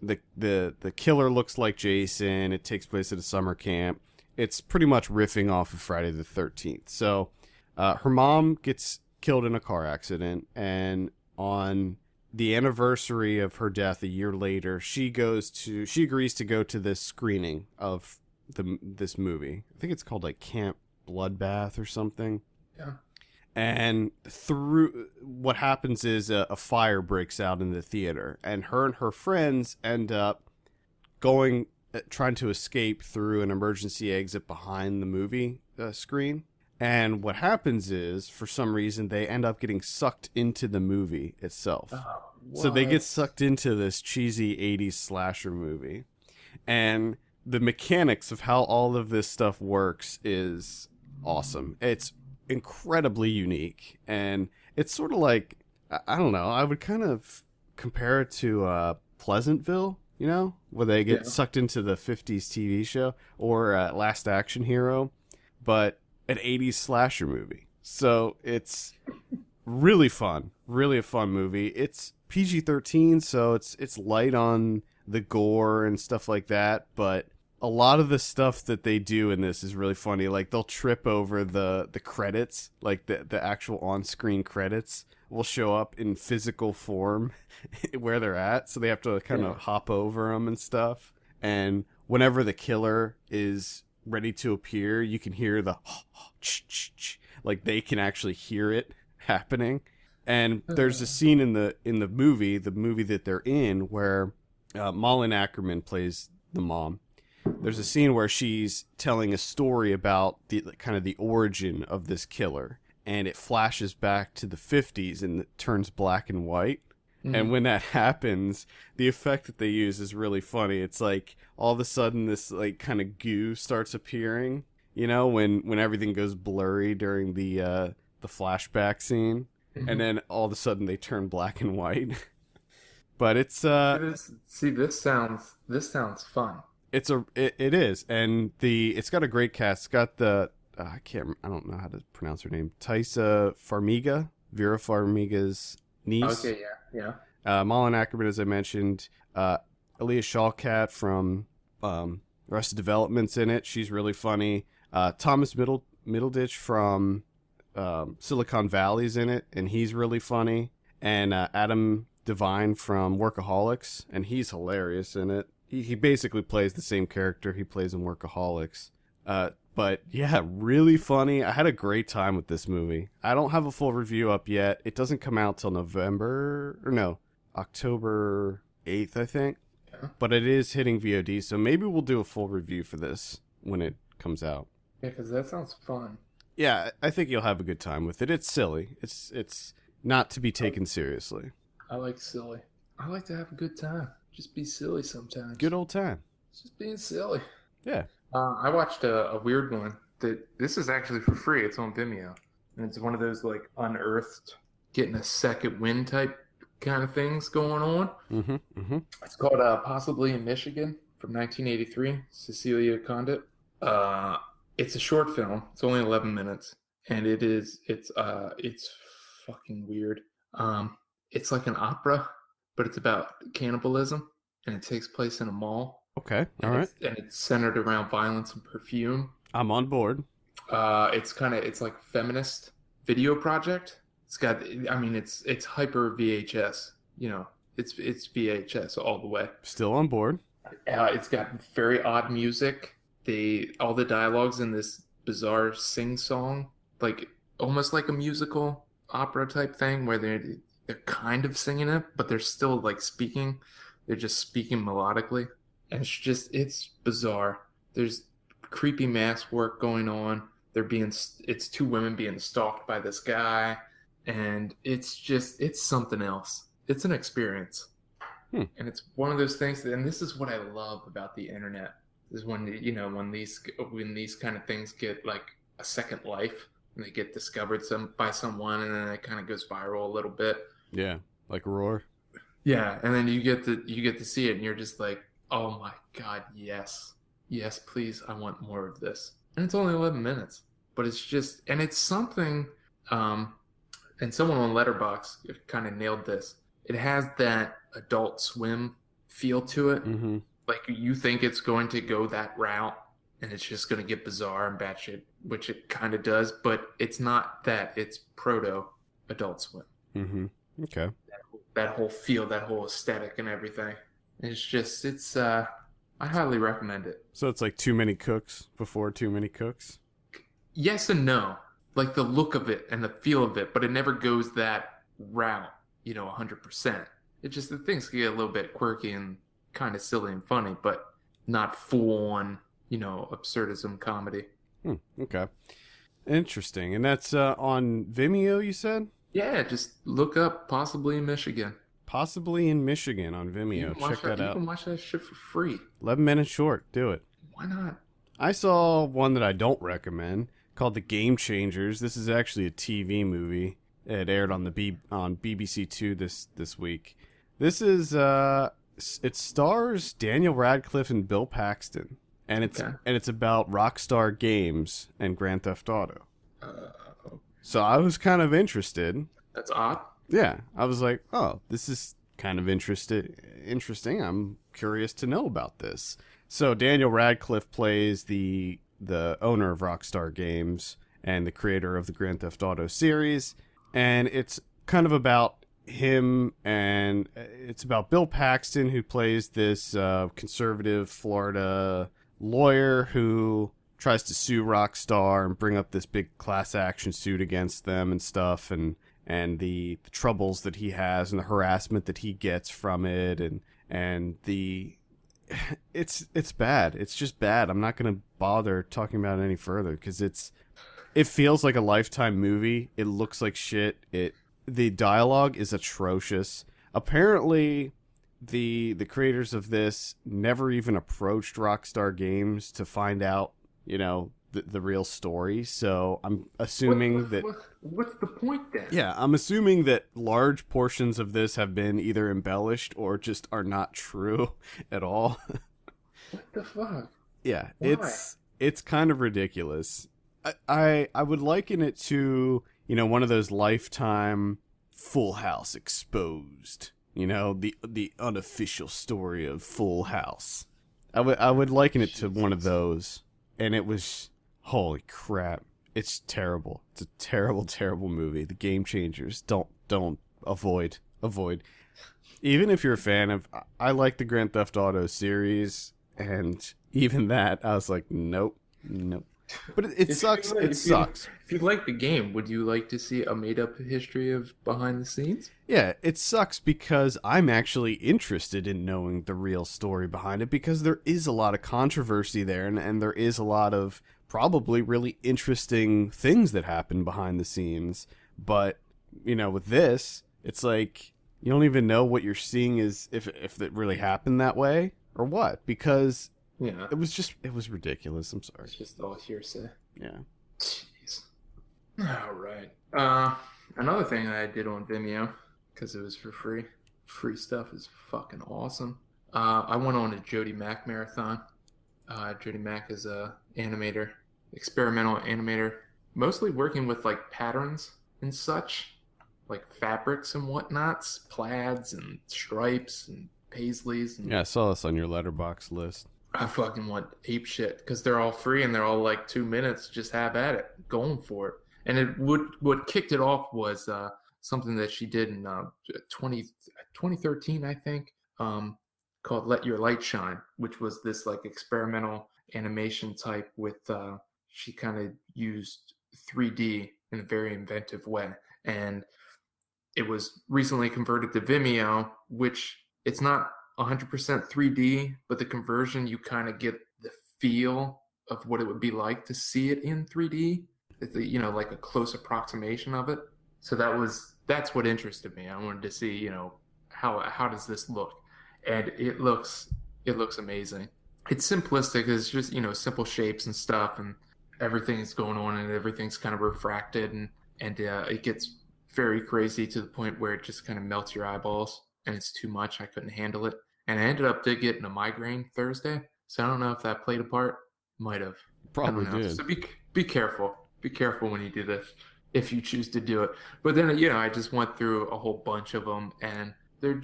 The killer looks like Jason. It takes place at a summer camp. It's pretty much riffing off of Friday the 13th. So her mom gets killed in a car accident, and on the anniversary of her death a year later, she agrees to go to this screening of this movie. I think it's called like Camp Bloodbath or something. Yeah. And through what happens is a fire breaks out in the theater, and her friends end up trying to escape through an emergency exit behind the movie screen. And what happens is, for some reason, they end up getting sucked into the movie itself. Oh, so they get sucked into this cheesy 80s slasher movie. And the mechanics of how all of this stuff works is awesome. It's incredibly unique. And it's sort of like, I don't know, I would kind of compare it to Pleasantville, you know, where they get sucked into the 50s TV show, or Last Action Hero, but an 80s slasher movie. So it's really fun, really a fun movie. It's PG-13, so it's light on the gore and stuff like that, but a lot of the stuff that they do in this is really funny. Like, they'll trip over the credits, like the actual on-screen credits will show up in physical form where they're at, so they have to kind of hop over them and stuff. And whenever the killer is ready to appear, you can hear the like they can actually hear it happening. And there's a scene in the movie that they're in, where Malin Ackerman plays the mom. There's a scene where she's telling a story about the origin of this killer, and it flashes back to the 50s and it turns black and white. And when that happens, the effect that they use is really funny. It's like all of a sudden this like kind of goo starts appearing, you know, when everything goes blurry during the flashback scene, and then all of a sudden they turn black and white. But it's this sounds fun. It is, and it's got a great cast. It's got I don't know how to pronounce her name. Taissa Farmiga, Vera Farmiga's niece. Okay, yeah. Malin Ackerman, as I mentioned. Aaliyah Shawkat from Arrested Development's in it. She's really funny. Thomas Middleditch from Silicon Valley's in it, and he's really funny. And Adam Devine from Workaholics, and he's hilarious in it. He basically plays the same character he plays in Workaholics. But yeah, really funny. I had a great time with this movie. I don't have a full review up yet. It doesn't come out till October 8th, I think. Yeah. But it is hitting VOD, so maybe we'll do a full review for this when it comes out. Yeah, because that sounds fun. Yeah, I think you'll have a good time with it. It's silly. It's not to be taken seriously. I like silly. I like to have a good time. Just be silly sometimes. Good old time. It's just being silly. Yeah. I watched a weird one. This is actually for free. It's on Vimeo. And it's one of those like unearthed, getting a second wind type kind of things going on. It's called Possibly in Michigan from 1983. Cecilia Condit. It's a short film. It's only 11 minutes, and it's fucking weird. It's like an opera, but it's about cannibalism, and it takes place in a mall. Okay, all right. And it's centered around violence and perfume. I'm on board. It's like feminist video project. It's got, it's hyper VHS. You know, it's VHS all the way. Still on board. It's got very odd music. All the dialogue's in this bizarre sing-song, like almost like a musical opera type thing, where they're kind of singing it, but they're still like speaking. They're just speaking melodically. And it's bizarre. There's creepy mask work going on. It's two women being stalked by this guy. And it's something else. It's an experience. And it's one of those things and this is what I love about the internet, is when these kind of things get like a second life, and they get discovered by someone, and then it kind of goes viral a little bit. Yeah, like Roar. Yeah, and then you get to see it, and you're just like, oh my god, yes, please, I want more of this. and it's only 11 minutes. But it's just, and it's something. Um, and someone on Letterboxd kind of nailed this. It has that Adult Swim feel to it. Mm-hmm. Like you think it's going to go that route, and it's just going to get bizarre and batshit, which it kind of does. But it's not that. It's proto Adult Swim. Mm-hmm. Okay. That whole feel, that whole aesthetic, and everything. It's just, I highly recommend it. So it's like Too Many Cooks before Too Many Cooks? Yes and no. Like the look of it and the feel of it, but it never goes that route, 100%. It just, the things get a little bit quirky and kind of silly and funny, but not full on, absurdism comedy. Okay. Interesting. And that's on Vimeo, you said? Yeah, just look up Possibly in Michigan. Possibly in Michigan on Vimeo. Check that out. You can watch that shit for free. 11 minutes short. Do it. Why not? I saw one that I don't recommend called The Gamechangers. This is actually a TV movie. It aired on on BBC Two this week. This is it stars Daniel Radcliffe and Bill Paxton, and it's about Rockstar Games and Grand Theft Auto. So I was kind of interested. That's odd. Yeah, I was like, oh, this is kind of interesting. I'm curious to know about this. So Daniel Radcliffe plays the owner of Rockstar Games and the creator of the Grand Theft Auto series, and it's kind of about him, and it's about Bill Paxton, who plays this conservative Florida lawyer who tries to sue Rockstar and bring up this big class action suit against them and stuff, and the troubles that he has and the harassment that he gets from it, and it's bad. It's just bad. I'm not going to bother talking about it any further because it feels like a Lifetime movie. It looks like shit. The dialogue is atrocious. Apparently, the creators of this never even approached Rockstar Games to find out, the real story. So I'm assuming what's the point then? Yeah, I'm assuming that large portions of this have been either embellished or just are not true at all. What the fuck? Yeah, Why? it's kind of ridiculous. I would liken it to, one of those Lifetime Full House Exposed, the unofficial story of Full House. I would liken it to one of those, and it was, holy crap, it's terrible. It's a terrible, terrible movie. The Gamechangers. Don't avoid. Even if you're a fan of, I like the Grand Theft Auto series, and even that, I was like, nope. But it sucks. It sucks. If you like the game, would you like to see a made-up history of behind the scenes? Yeah, it sucks because I'm actually interested in knowing the real story behind it, because there is a lot of controversy there, and there is a lot of probably really interesting things that happen behind the scenes. But, with this, it's like you don't even know what you're seeing is if it really happened that way or what, because yeah, it was ridiculous. I'm sorry. It's just all hearsay. Yeah. Jeez. All right. Another thing that I did on Vimeo, because it was for free. Free stuff is fucking awesome. I went on a Jody Mack marathon. Jody Mack is a animator, experimental animator, mostly working with like patterns and such, like fabrics and whatnots, plaids and stripes and paisleys. And Yeah, I saw this on your letterbox list. I fucking want ape shit because they're all free and they're all like 2 minutes. Just have at it, going for it. And what kicked it off was something that she did in 2013, I think, called "Let Your Light Shine," which was this like experimental animation type with she kind of used 3D in a very inventive way, and it was recently converted to Vimeo, which it's not 100% 3D, but the conversion, you kind of get the feel of what it would be like to see it in 3D. It's like a close approximation of it. So that's what interested me. I wanted to see, how does this look? And it looks amazing. It's simplistic. It's just, simple shapes and stuff, and everything's going on, and everything's kind of refracted, and it gets very crazy to the point where it just kind of melts your eyeballs, and it's too much. I couldn't handle it. And I ended up getting a migraine Thursday. So I don't know if that played a part. Might have. I don't Probably know. did. So be careful. Be careful when you do this, if you choose to do it. But then, I just went through a whole bunch of them, and they're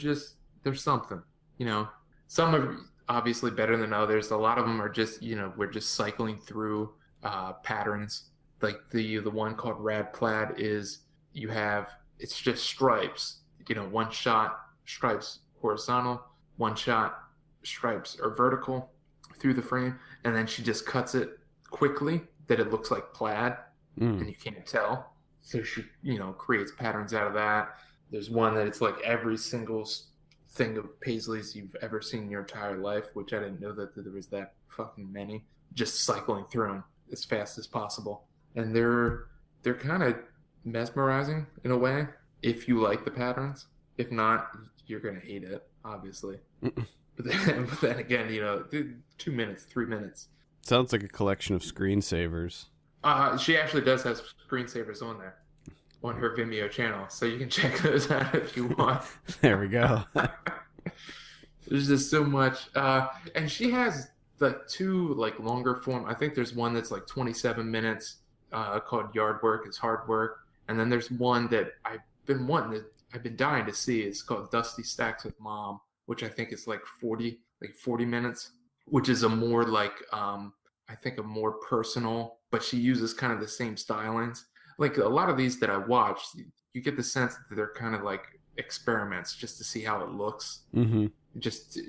something. You know, some are obviously better than others. A lot of them are just, we're just cycling through patterns. Like the one called Rad Plaid is it's just stripes. One shot stripes horizontal, one shot stripes are vertical through the frame, and then she just cuts it quickly that it looks like plaid, and you can't tell. So she, creates patterns out of that. There's one that it's like every single thing of Paisleys you've ever seen in your entire life, which I didn't know that there was that fucking many, just cycling through them as fast as possible. And they're kind of mesmerizing in a way if you like the patterns. If not, you're gonna hate it, obviously. But then again, 2 minutes, 3 minutes. Sounds like a collection of screensavers. She actually does have screensavers on there, on her Vimeo channel, so you can check those out if you want. There we go. There's just so much, and she has like two like longer form. I think there's one that's like 27 minutes, called Yard Work is Hard Work, and then there's one that I've been dying to see. It's called Dusty Stacks with Mom, which I think is like 40 minutes, which is a more like I think a more personal, but she uses kind of the same stylings. Like a lot of these that I watched, you get the sense that they're kind of like experiments just to see how it looks. Mm-hmm. Just,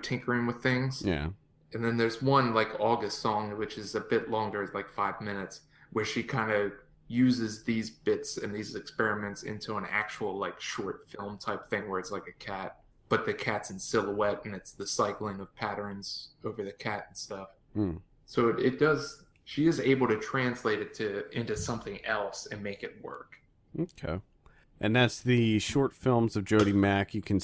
tinkering with things. Yeah. And then there's one like August song, which is a bit longer, like 5 minutes, where she kind of uses these bits and these experiments into an actual like short film type thing where it's like a cat, but the cat's in silhouette and it's the cycling of patterns over the cat and stuff. So it does, she is able to translate it into something else and make it work. Okay. And that's the short films of Jody Mack. You can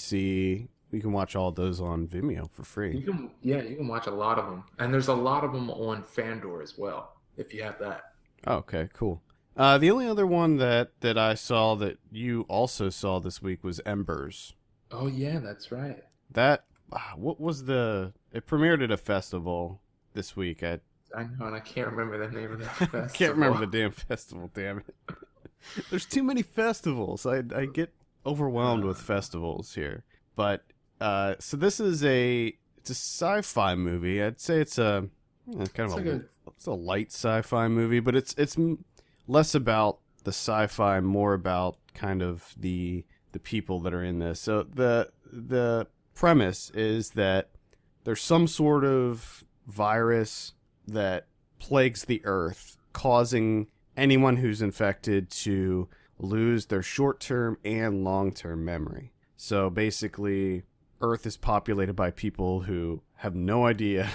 watch all those on Vimeo for free. You can watch a lot of them. And there's a lot of them on Fandor as well, if you have that. Oh, okay, cool. The only other one that I saw that you also saw this week was Embers. Oh, yeah, that's right. That, what was it premiered at a festival this week. I know, and I can't remember the name of that festival. Can't remember the damn festival, damn it. There's too many festivals. I get overwhelmed with festivals here. But, so this is it's a sci-fi movie. I'd say it's a light sci-fi movie, but it's less about the sci-fi, more about kind of the people that are in this. So the premise is that there's some sort of virus that plagues the Earth, causing anyone who's infected to lose their short-term and long-term memory. So basically, Earth is populated by people who have no idea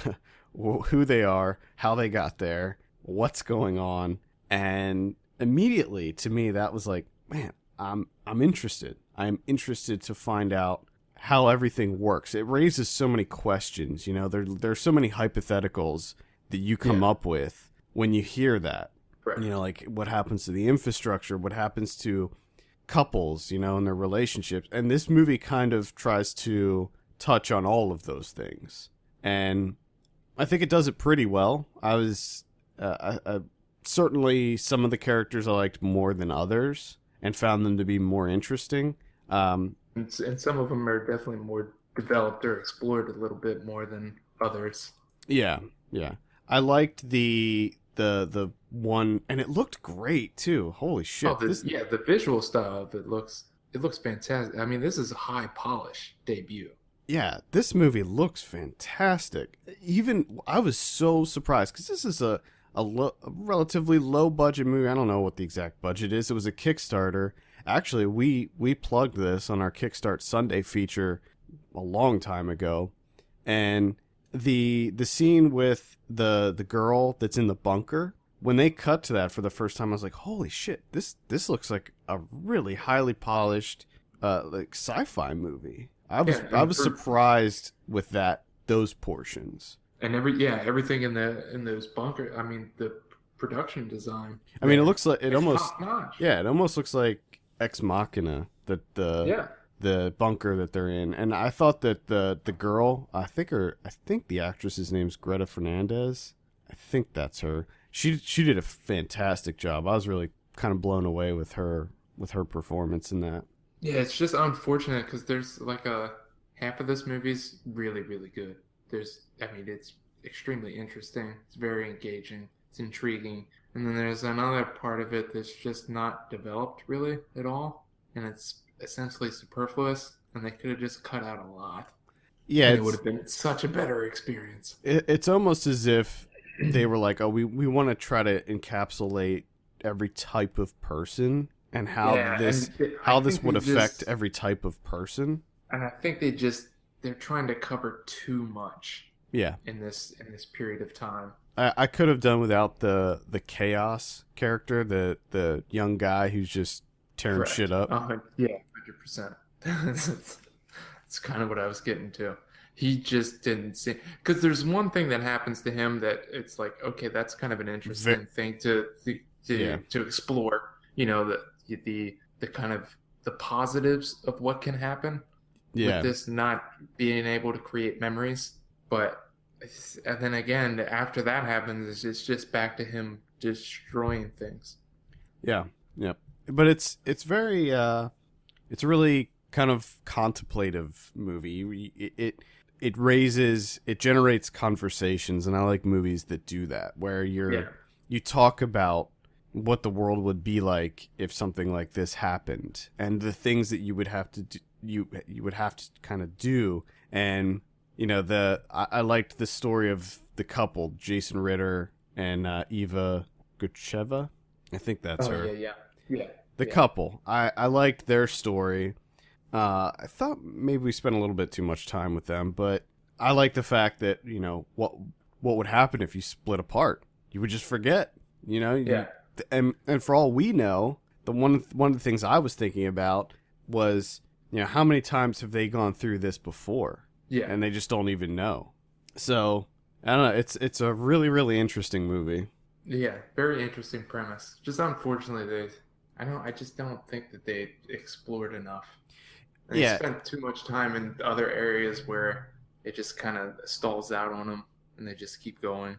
who they are, how they got there, what's going on, and immediately to me that was like, man, I'm interested. I'm interested to find out how everything works. It raises so many questions. There's so many hypotheticals that you come up with when you hear that. Right. Like what happens to the infrastructure, what happens to couples, and their relationships. And this movie kind of tries to touch on all of those things. And I think it does it pretty well. I was certainly some of the characters I liked more than others and found them to be more interesting. And some of them are definitely more developed or explored a little bit more than others. Yeah. I liked the one, and it looked great too. Holy shit! The visual style of it looks fantastic. I mean, this is a high polish debut. Yeah, this movie looks fantastic. Even I was so surprised because this is a relatively low budget movie. I don't know what the exact budget is. It was a Kickstarter. Actually, we plugged this on our Kickstart Sunday feature a long time ago, and the scene with the girl that's in the bunker, when they cut to that for the first time, I was like, holy shit, this looks like a really highly polished like sci-fi movie. I was surprised with those portions. And everything in those bunker. I mean, the production design. I mean, it looks like it almost top-notch. Yeah, it almost looks like Ex Machina, the bunker that they're in. And I thought that the girl, I think the actress's name's Greta Fernandez. I think that's her. She did a fantastic job. I was really kind of blown away with her performance in that. Yeah, it's just unfortunate because there's like a half of this movie's really, really good. I mean, it's extremely interesting. It's very engaging. It's intriguing. And then there's another part of it that's just not developed really at all. And it's essentially superfluous. And they could have just cut out a lot. Yeah, And it would have been such a better experience. it's almost as if they were like, oh, we want to try to encapsulate every type of person and how this would affect every type of person. And I think they're trying to cover too much. Yeah. In this period of time. I could have done without the chaos character, the young guy who's just tearing Correct. shit up. Yeah, 100%. That's kind of what I was getting to. He just didn't see, because there's one thing that happens to him that it's like, okay, that's kind of an interesting thing to explore. You know, the kind of the positives of what can happen with this not being able to create memories. But and then again, after that happens, it's just back to him destroying things. Yeah, yeah. But it's very it's a really kind of contemplative movie. It generates conversations, and I like movies that do that, where you talk about what the world would be like if something like this happened, and the things that you would have to do, you would have to kind of do. And you know, I liked the story of the couple, Jason Ritter and Eva Gutcheva. I think that's her. Yeah. The couple. I liked their story. I thought maybe we spent a little bit too much time with them, but I like the fact that, you know, what would happen if you split apart? You would just forget, you know? And for all we know, one of the things I was thinking about was, you know, how many times have they gone through this before? Yeah. And they just don't even know. So, I don't know, it's a really, really interesting movie. Yeah, very interesting premise. Just unfortunately I just don't think that they explored enough. They spent too much time in other areas where it just kind of stalls out on them, and they just keep going.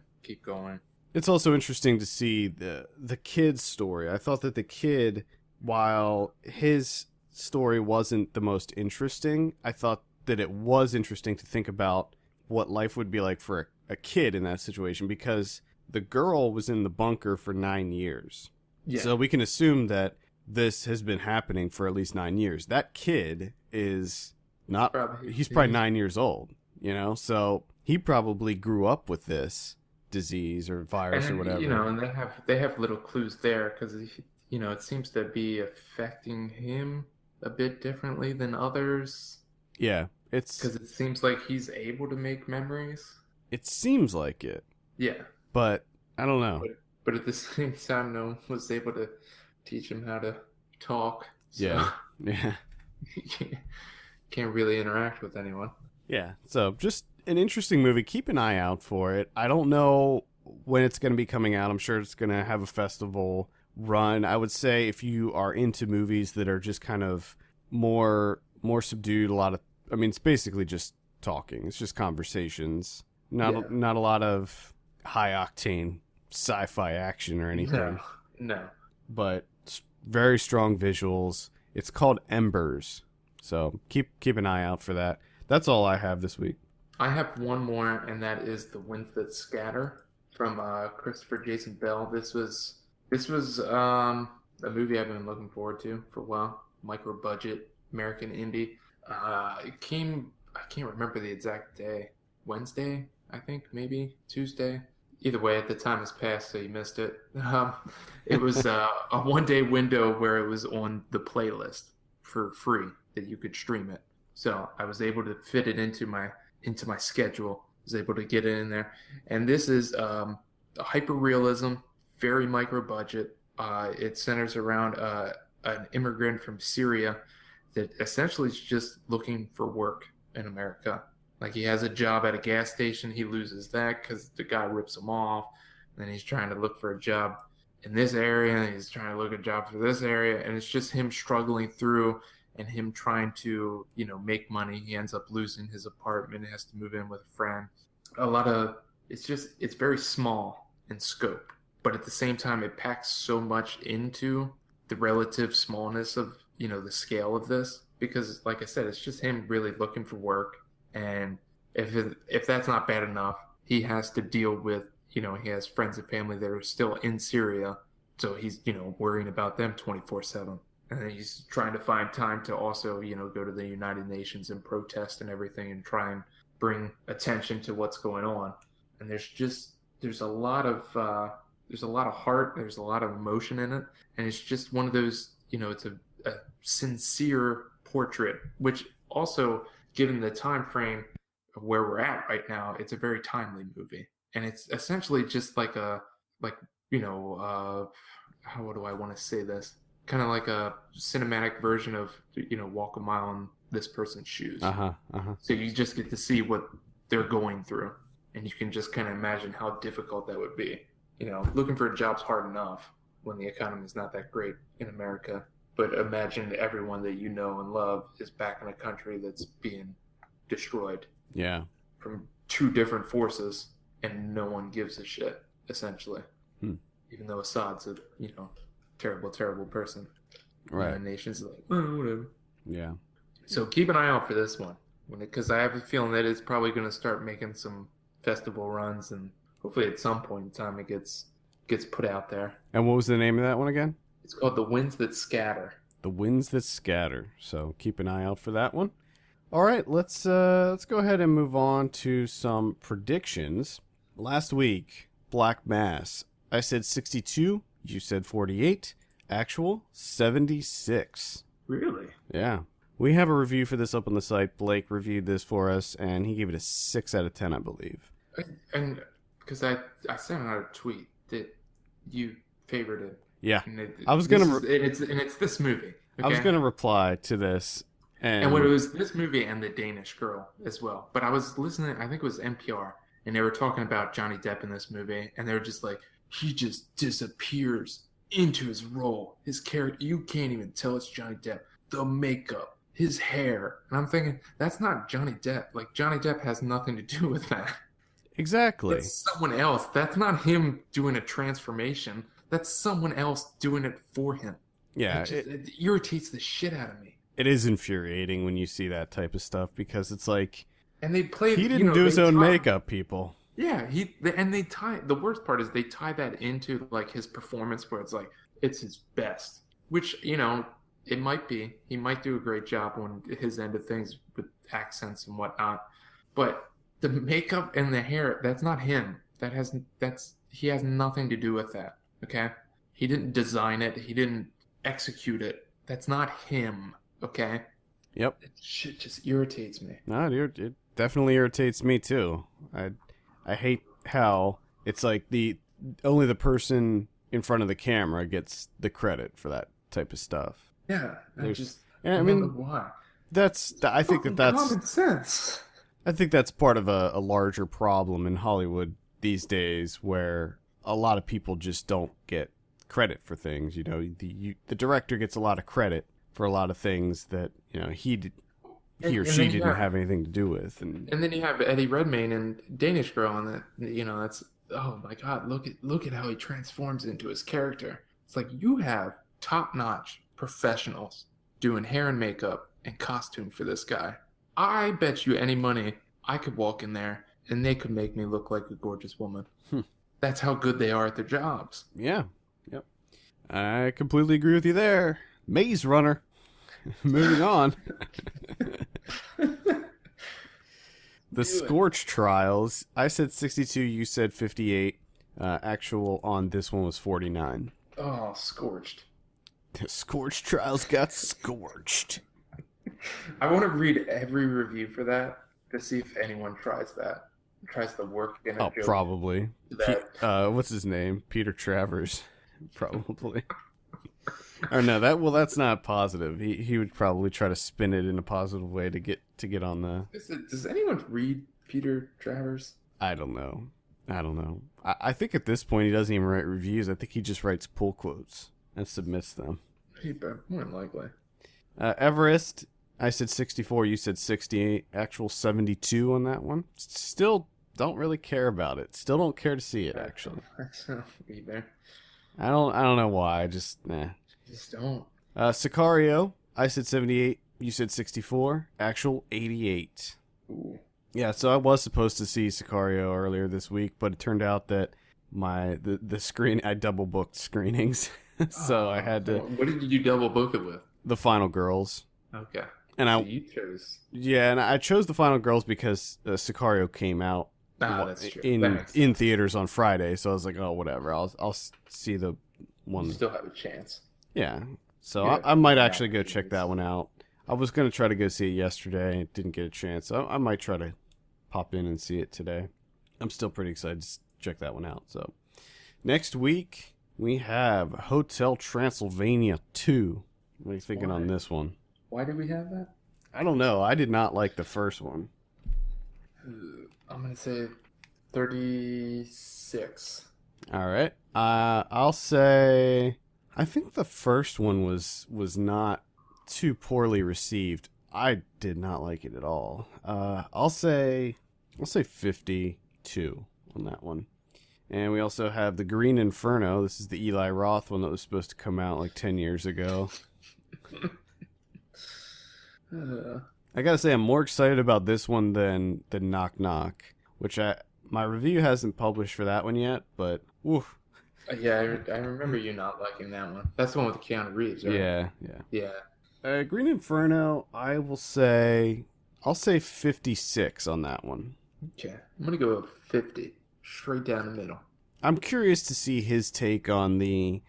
It's also interesting to see the kid's story. I thought that the kid, while his story wasn't the most interesting, I thought that it was interesting to think about what life would be like for a kid in that situation, because the girl was in the bunker for 9 years. Yeah. So we can assume that this has been happening for at least 9 years. That kid is not, he's probably 9 years old, you know? So he probably grew up with this disease or virus or whatever. You know, and they have little clues there, because, you know, it seems to be affecting him a bit differently than others. Yeah. Because it seems like he's able to make memories. It seems like it. Yeah. But I don't know. But at the same time, no one was able to teach him how to talk. So Yeah. Can't really interact with anyone. Yeah. So just an interesting movie. Keep an eye out for it. I don't know when it's going to be coming out. I'm sure it's going to have a festival run. I would say if you are into movies that are just kind of more subdued, it's basically just talking. It's just conversations. Not a lot of high octane sci-fi action or anything. No. But very strong visuals. It's called Embers. So keep an eye out for that. That's all I have this week. I have one more, and that is The Winds That Scatter from Christopher Jason Bell. This was a movie I've been looking forward to for a while. Micro budget American indie. It came, I can't remember the exact day. Wednesday, I think, maybe Tuesday. Either way, at the time has passed, so you missed it. It was a one-day window where it was on the playlist for free that you could stream it. So I was able to fit it into my schedule. I was able to get it in there. And this is a hyper-realism, very micro-budget. It centers around an immigrant from Syria that essentially is just looking for work in America. Like, he has a job at a gas station. He loses that because the guy rips him off. And then he's trying to look for a job in this area. And he's trying to look at a job for this area. And it's just him struggling through and him trying to, make money. He ends up losing his apartment. He has to move in with a friend. A lot of it's very small in scope, but at the same time, it packs so much into the relative smallness of, the scale of this. Because, like I said, it's just him really looking for work, and if that's not bad enough, he has to deal with, he has friends and family that are still in Syria, so he's, worrying about them 24/7. And then he's trying to find time to also, go to the United Nations and protest and everything and try and bring attention to what's going on. And there's a lot of heart, there's a lot of emotion in it, and it's just one of those, it's a sincere portrait, which also, given the time frame of where we're at right now, it's a very timely movie. And it's essentially just like how do I want to say this? Kind of like a cinematic version of, Walk a Mile in This Person's Shoes. So you just get to see what they're going through, and you can just kind of imagine how difficult that would be. Looking for a job's hard enough when the economy is not that great in America, but imagine everyone that you know and love is back in a country that's being destroyed. Yeah. From two different forces, and no one gives a shit, essentially. Even though Assad's a, terrible, terrible person. Right. And the nation's like, whatever. Yeah. So keep an eye out for this one, because I have a feeling that it's probably going to start making some festival runs, and hopefully at some point in time it gets put out there. And what was the name of that one again? It's called The Winds That Scatter. The Winds That Scatter. So keep an eye out for that one. All right, let's go ahead and move on to some predictions. Last week, Black Mass. I said 62. You said 48. Actual 76. Really? Yeah. We have a review for this up on the site. Blake reviewed this for us, and he gave it a 6 out of 10, I believe. And because I sent out a tweet that you favored it. Yeah. I was gonna. It's this movie. Okay? I was gonna reply to this, and when it was this movie and The Danish Girl as well. But I was listening. I think it was NPR, and they were talking about Johnny Depp in this movie, and they were just like, he just disappears into his role. His character, you can't even tell it's Johnny Depp. The makeup, his hair, and I'm thinking that's not Johnny Depp. Like, Johnny Depp has nothing to do with that. Exactly. That's someone else. That's not him doing a transformation. That's someone else doing it for him. Yeah. It irritates the shit out of me. It is infuriating when you see that type of stuff, because it's like, and they play. He didn't do his own makeup, people. Yeah, they tie. The worst part is they tie that into like his performance, where it's like it's his best. Which, it might be. He might do a great job on his end of things with accents and whatnot. But the makeup and the hair, that's not him. He has nothing to do with that. Okay? He didn't design it. He didn't execute it. That's not him. Okay? Yep. That shit just irritates me. No, it definitely irritates me too. I hate how it's like only the person in front of the camera gets the credit for that type of stuff. Yeah, I mean, why. I think that's common sense. I think that's part of a larger problem in Hollywood these days, where a lot of people just don't get credit for things. The director gets a lot of credit for a lot of things that he or she didn't have anything to do with. And then you have Eddie Redmayne and Danish Girl, and that's, oh my God, look at how he transforms into his character. It's like, you have top-notch professionals doing hair and makeup and costume for this guy. I bet you any money I could walk in there and they could make me look like a gorgeous woman. That's how good they are at their jobs. Yeah. Yep. I completely agree with you there. Maze Runner. Moving on. The Scorch Trials. I said 62. You said 58. Actual on this one was 49. Oh, scorched. The Scorch Trials got scorched. I want to read every review for that to see if anyone tries that. Tries to work in a joke. Probably. What's his name? Peter Travers. Probably. Or no, that's not positive. He would probably try to spin it in a positive way to get on the. Does anyone read Peter Travers? I don't know. I think at this point he doesn't even write reviews. I think he just writes pull quotes and submits them. More than likely. Everest. I said 64. You said 68. Actual 72 on that one. Still don't really care about it. Still don't care to see it, actually. Either. I don't know why. I just, nah. Just don't. Sicario, I said 78. You said 64. Actual 88. Ooh. Yeah, so I was supposed to see Sicario earlier this week, but it turned out that the screen, I double booked screenings. So I had to. What did you double book it with? The Final Girls. Okay. And so you chose. Yeah, and I chose The Final Girls because Sicario came out that's true. in theaters on Friday, so I was like, oh, whatever. I'll see the one. You still have a chance. Yeah. So I might actually go check that one out. I was going to try to go see it yesterday and didn't get a chance. I might try to pop in and see it today. I'm still pretty excited to check that one out. So next week, we have Hotel Transylvania 2. What are you thinking on this one? Why did we have that? I don't know. I did not like the first one. I'm going to say 36. All right. I'll say I think the first one was not too poorly received. I did not like it at all. I'll say 52 on that one. And we also have The Green Inferno. This is the Eli Roth one that was supposed to come out like 10 years ago. I gotta say, I'm more excited about this one than Knock Knock, which my review hasn't published for that one yet, but woof. Yeah, I remember you not liking that one. That's the one with Keanu Reeves, right? Yeah. Green Inferno, I'll say 56 on that one. Okay, I'm gonna go with 50, straight down the middle. I'm curious to see his take on the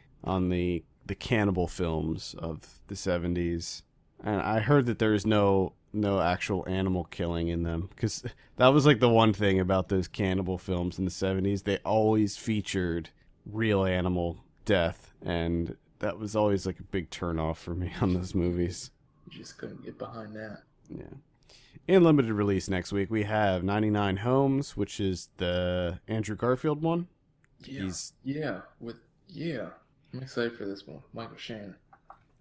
cannibal films of the 70s. And I heard that there's no actual animal killing in them, because that was like the one thing about those cannibal films in the 70s. They always featured real animal death, and that was always like a big turnoff for me on those movies. You just couldn't get behind that. Yeah. In limited release next week, we have 99 Homes, which is the Andrew Garfield one. Yeah. I'm excited for this one. Michael Shannon.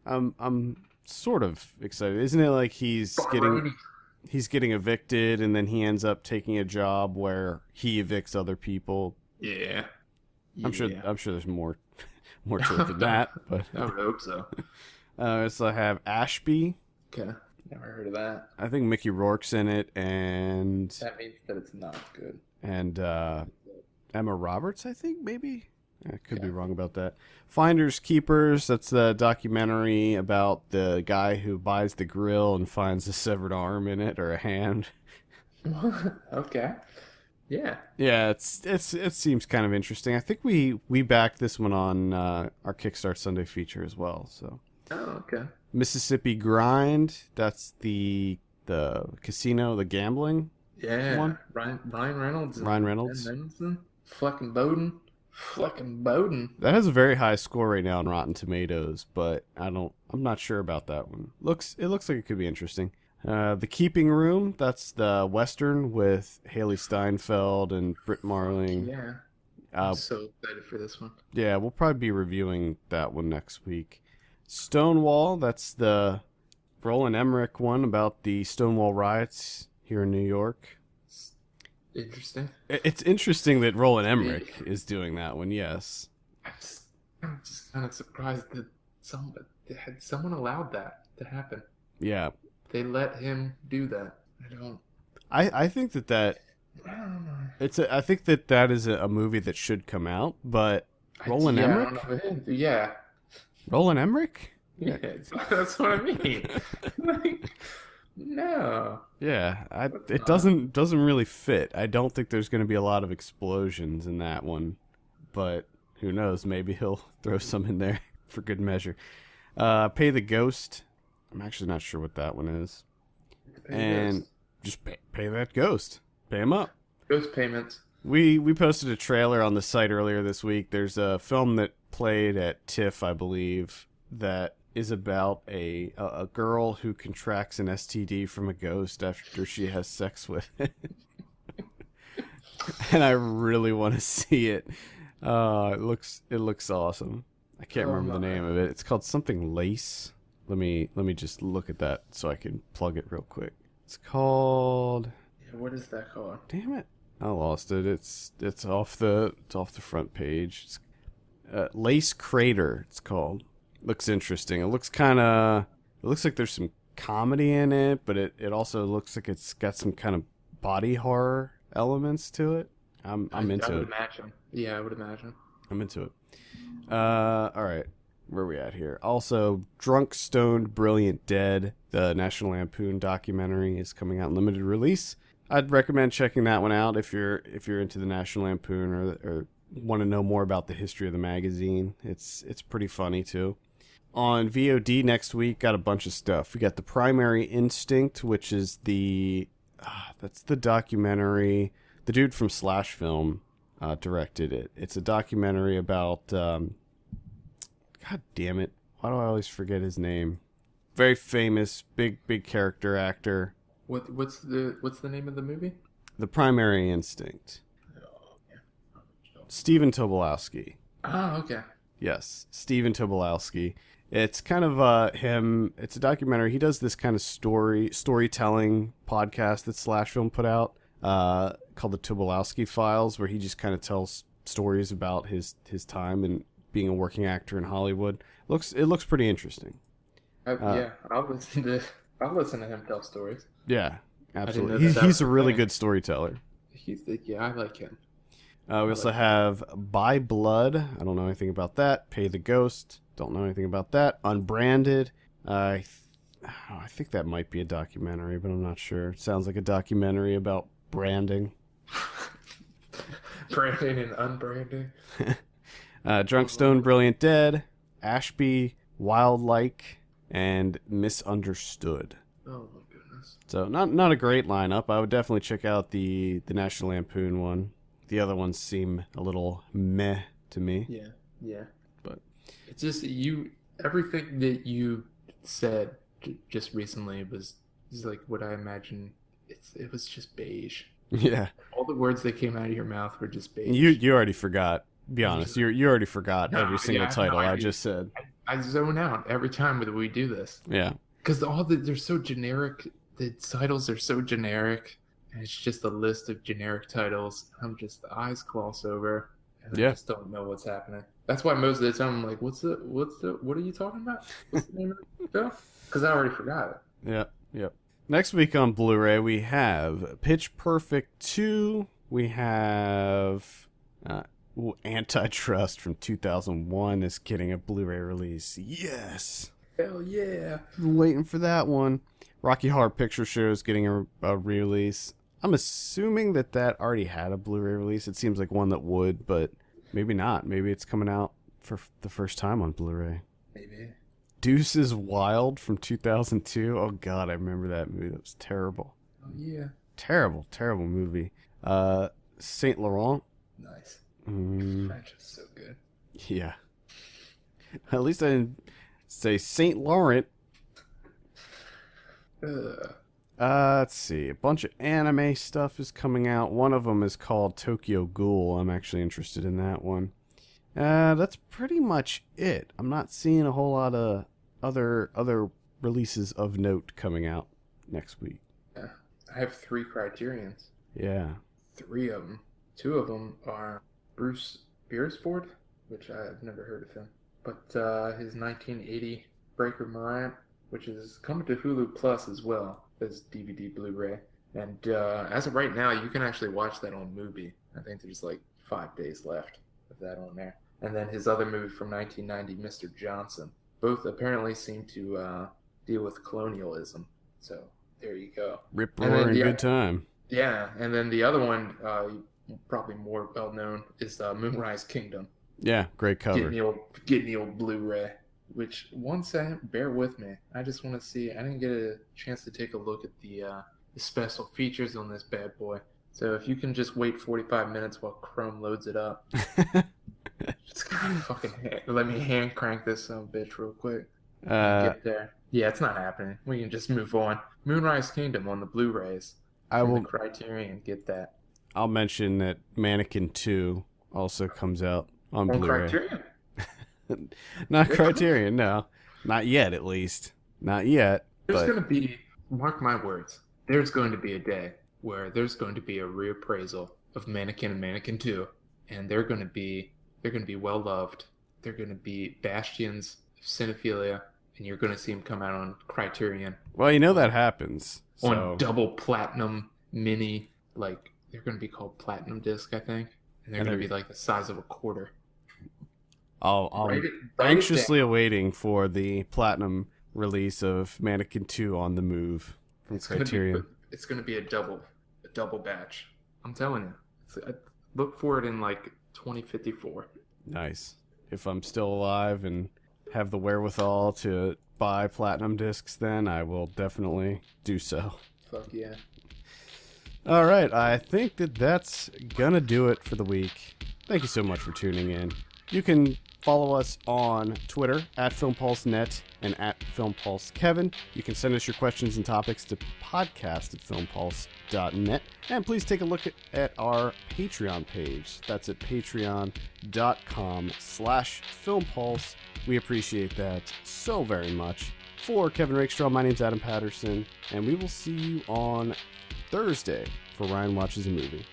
I'm sort of excited. Isn't it like he's getting evicted, and then he ends up taking a job where he evicts other people? Yeah. I'm sure there's more to it than that, but I would hope so. So I have Ashby. Okay. Never heard of that. I think Mickey Rourke's in it, and that means that it's not good. And Emma Roberts, I think, maybe. I could be wrong about that. Finders Keepers, that's the documentary about the guy who buys the grill and finds a severed arm in it, or a hand. Okay. Yeah. Yeah, it seems kind of interesting. I think we backed this one on our Kickstart Sunday feature as well. So. Oh, okay. Mississippi Grind, that's the casino, the gambling. Yeah. One. Ryan Reynolds. Ryan Reynolds. Fleckin' Bowden. That has a very high score right now on Rotten Tomatoes, but I'm not sure about that one. It looks like it could be interesting. The Keeping Room, that's the Western with Haley Steinfeld and Britt Marling. Yeah. I'm so excited for this one. Yeah, we'll probably be reviewing that one next week. Stonewall, that's the Roland Emmerich one about the Stonewall riots here in New York. Interesting. It's interesting that Roland Emmerich is doing that one, yes. I'm just kind of surprised that someone allowed that to happen. Yeah. They let him do that. I think that I think that is a movie that should come out, but Roland Emmerich? Yeah. Roland Emmerich? Yeah, that's what I mean. No. Yeah, it doesn't really fit. I don't think there's going to be a lot of explosions in that one, but who knows? Maybe he'll throw some in there for good measure. Pay the Ghost. I'm actually not sure what that one is. Just pay that ghost. Pay him up. Ghost payments. We posted a trailer on the site earlier this week. There's a film that played at TIFF, I believe, that is about a girl who contracts an STD from a ghost after she has sex with it. And I really want to see it. It looks awesome. I can't remember the name of it. It's called something Lace. Let me just look at that so I can plug it real quick. It's called... Yeah, what is that called? Damn it. I lost it. It's off the front page. It's, Lace Crater. It's called. Looks interesting. It looks like there's some comedy in it, but it also looks like it's got some kind of body horror elements to it. I'm into it. I would imagine. Yeah, I would imagine. I'm into it. All right. Where are we at here? Also, Drunk, Stoned, Brilliant, Dead, the National Lampoon documentary is coming out in limited release. I'd recommend checking that one out if you're into the National Lampoon or want to know more about the history of the magazine. It's pretty funny too. On VOD next week, got a bunch of stuff. We got The Primary Instinct, which is that's the documentary. The dude from Slash Film directed it. It's a documentary about God damn it. Why do I always forget his name? Very famous, big character actor. What's the name of the movie? The Primary Instinct. Oh, yeah. Stephen Tobolowsky. Oh, okay. Yes, Stephen Tobolowsky. It's kind of him. It's a documentary. He does this kind of storytelling podcast that Slash Film put out called the Tobolowsky Files, where he just kind of tells stories about his time and being a working actor in Hollywood. It looks pretty interesting. Yeah, I'll listen to him tell stories. Yeah, absolutely. He's a really good storyteller. I like him. We also have By Blood. I don't know anything about that. Pay the Ghost. Don't know anything about that. Unbranded. I think that might be a documentary, but I'm not sure. It sounds like a documentary about branding. Branding and unbranding. Drunk, Stone, Brilliant, Dead, Ashby, Wildlike, and Misunderstood. Oh my goodness. So not a great lineup. I would definitely check out the National Lampoon one. The other ones seem a little meh to me. Yeah. But it's just everything that you said just recently was like what I imagine. It was just beige. Yeah. All the words that came out of your mouth were just beige. You already forgot. Be honest. You already forgot every single title I just said. I zone out every time that we do this. Yeah. Because they're so generic. The titles are so generic. And it's just a list of generic titles. I'm just, the eyes gloss over. And I just don't know what's happening. That's why most of the time I'm like, what are you talking about? What's the name of the film? Because I already forgot it. Yep. Next week on Blu-ray, we have Pitch Perfect 2. We have Antitrust from 2001 is getting a Blu-ray release. Yes! Hell yeah! Waiting for that one. Rocky Horror Picture Show is getting a re-release. I'm assuming that already had a Blu-ray release. It seems like one that would, but maybe not. Maybe it's coming out for the first time on Blu-ray. Maybe. Deuces Wild from 2002. Oh god, I remember that movie. That was terrible. Oh yeah. Terrible movie. Saint Laurent. Nice. French is so good. Yeah. At least I didn't say Saint Laurent. Let's see. A bunch of anime stuff is coming out. One of them is called Tokyo Ghoul. I'm actually interested in that one. That's pretty much it. I'm not seeing a whole lot of other releases of note coming out next week. Yeah. I have 3 Criterions. Yeah. 3 of them. 2 of them are Bruce Beresford, which I've never heard of him. But his 1980 Breaker Morant, which is coming to Hulu Plus as well as DVD Blu-ray. And as of right now, you can actually watch that on Mubi. I think there's like 5 days left of that on there. And then his other movie from 1990, Mr. Johnson. Both apparently seem to deal with colonialism. So there you go. Rip roaring good time. Yeah, and then the other one, probably more well known, is Moonrise Kingdom. Yeah, great cover. Getting the old Blu-ray. Which, one second, bear with me. I just want to see. I didn't get a chance to take a look at the special features on this bad boy. So if you can just wait 45 minutes while Chrome loads it up. Just fucking let me hand crank this son of a bitch real quick. Get there. Yeah, it's not happening. We can just move on. Moonrise Kingdom on the Blu-rays. I will. The Criterion, get that. I'll mention that Mannequin 2 also comes out on Blu-ray. Criterion? Not Criterion, no. Not yet, at least. Not yet. There's going to be, mark my words, there's going to be a day where there's going to be a reappraisal of Mannequin and Mannequin 2, and they're going to be well loved. They're going to be bastions of cinephilia, and you're going to see them come out on Criterion. Well, that happens. On double platinum mini, like they're going to be called platinum disc, I think, and they're going to be like the size of a quarter. I'm anxiously awaiting for the platinum release of Mannequin 2 on the move from Criterion. It's going to be a double batch. I'm telling you. Look for it in like 2054. Nice. If I'm still alive and have the wherewithal to buy platinum discs, then I will definitely do so. Fuck yeah. All right, I think that's gonna do it for the week. Thank you so much for tuning in. You can follow us on Twitter at FilmPulseNet and at FilmPulseKevin. You can send us your questions and topics to podcast@filmpulse.net. And please take a look at our Patreon page. That's at patreon.com/FilmPulse. We appreciate that so very much. For Kevin Rakestraw, my name's Adam Patterson, and we will see you on Thursday for Ryan Watches a Movie.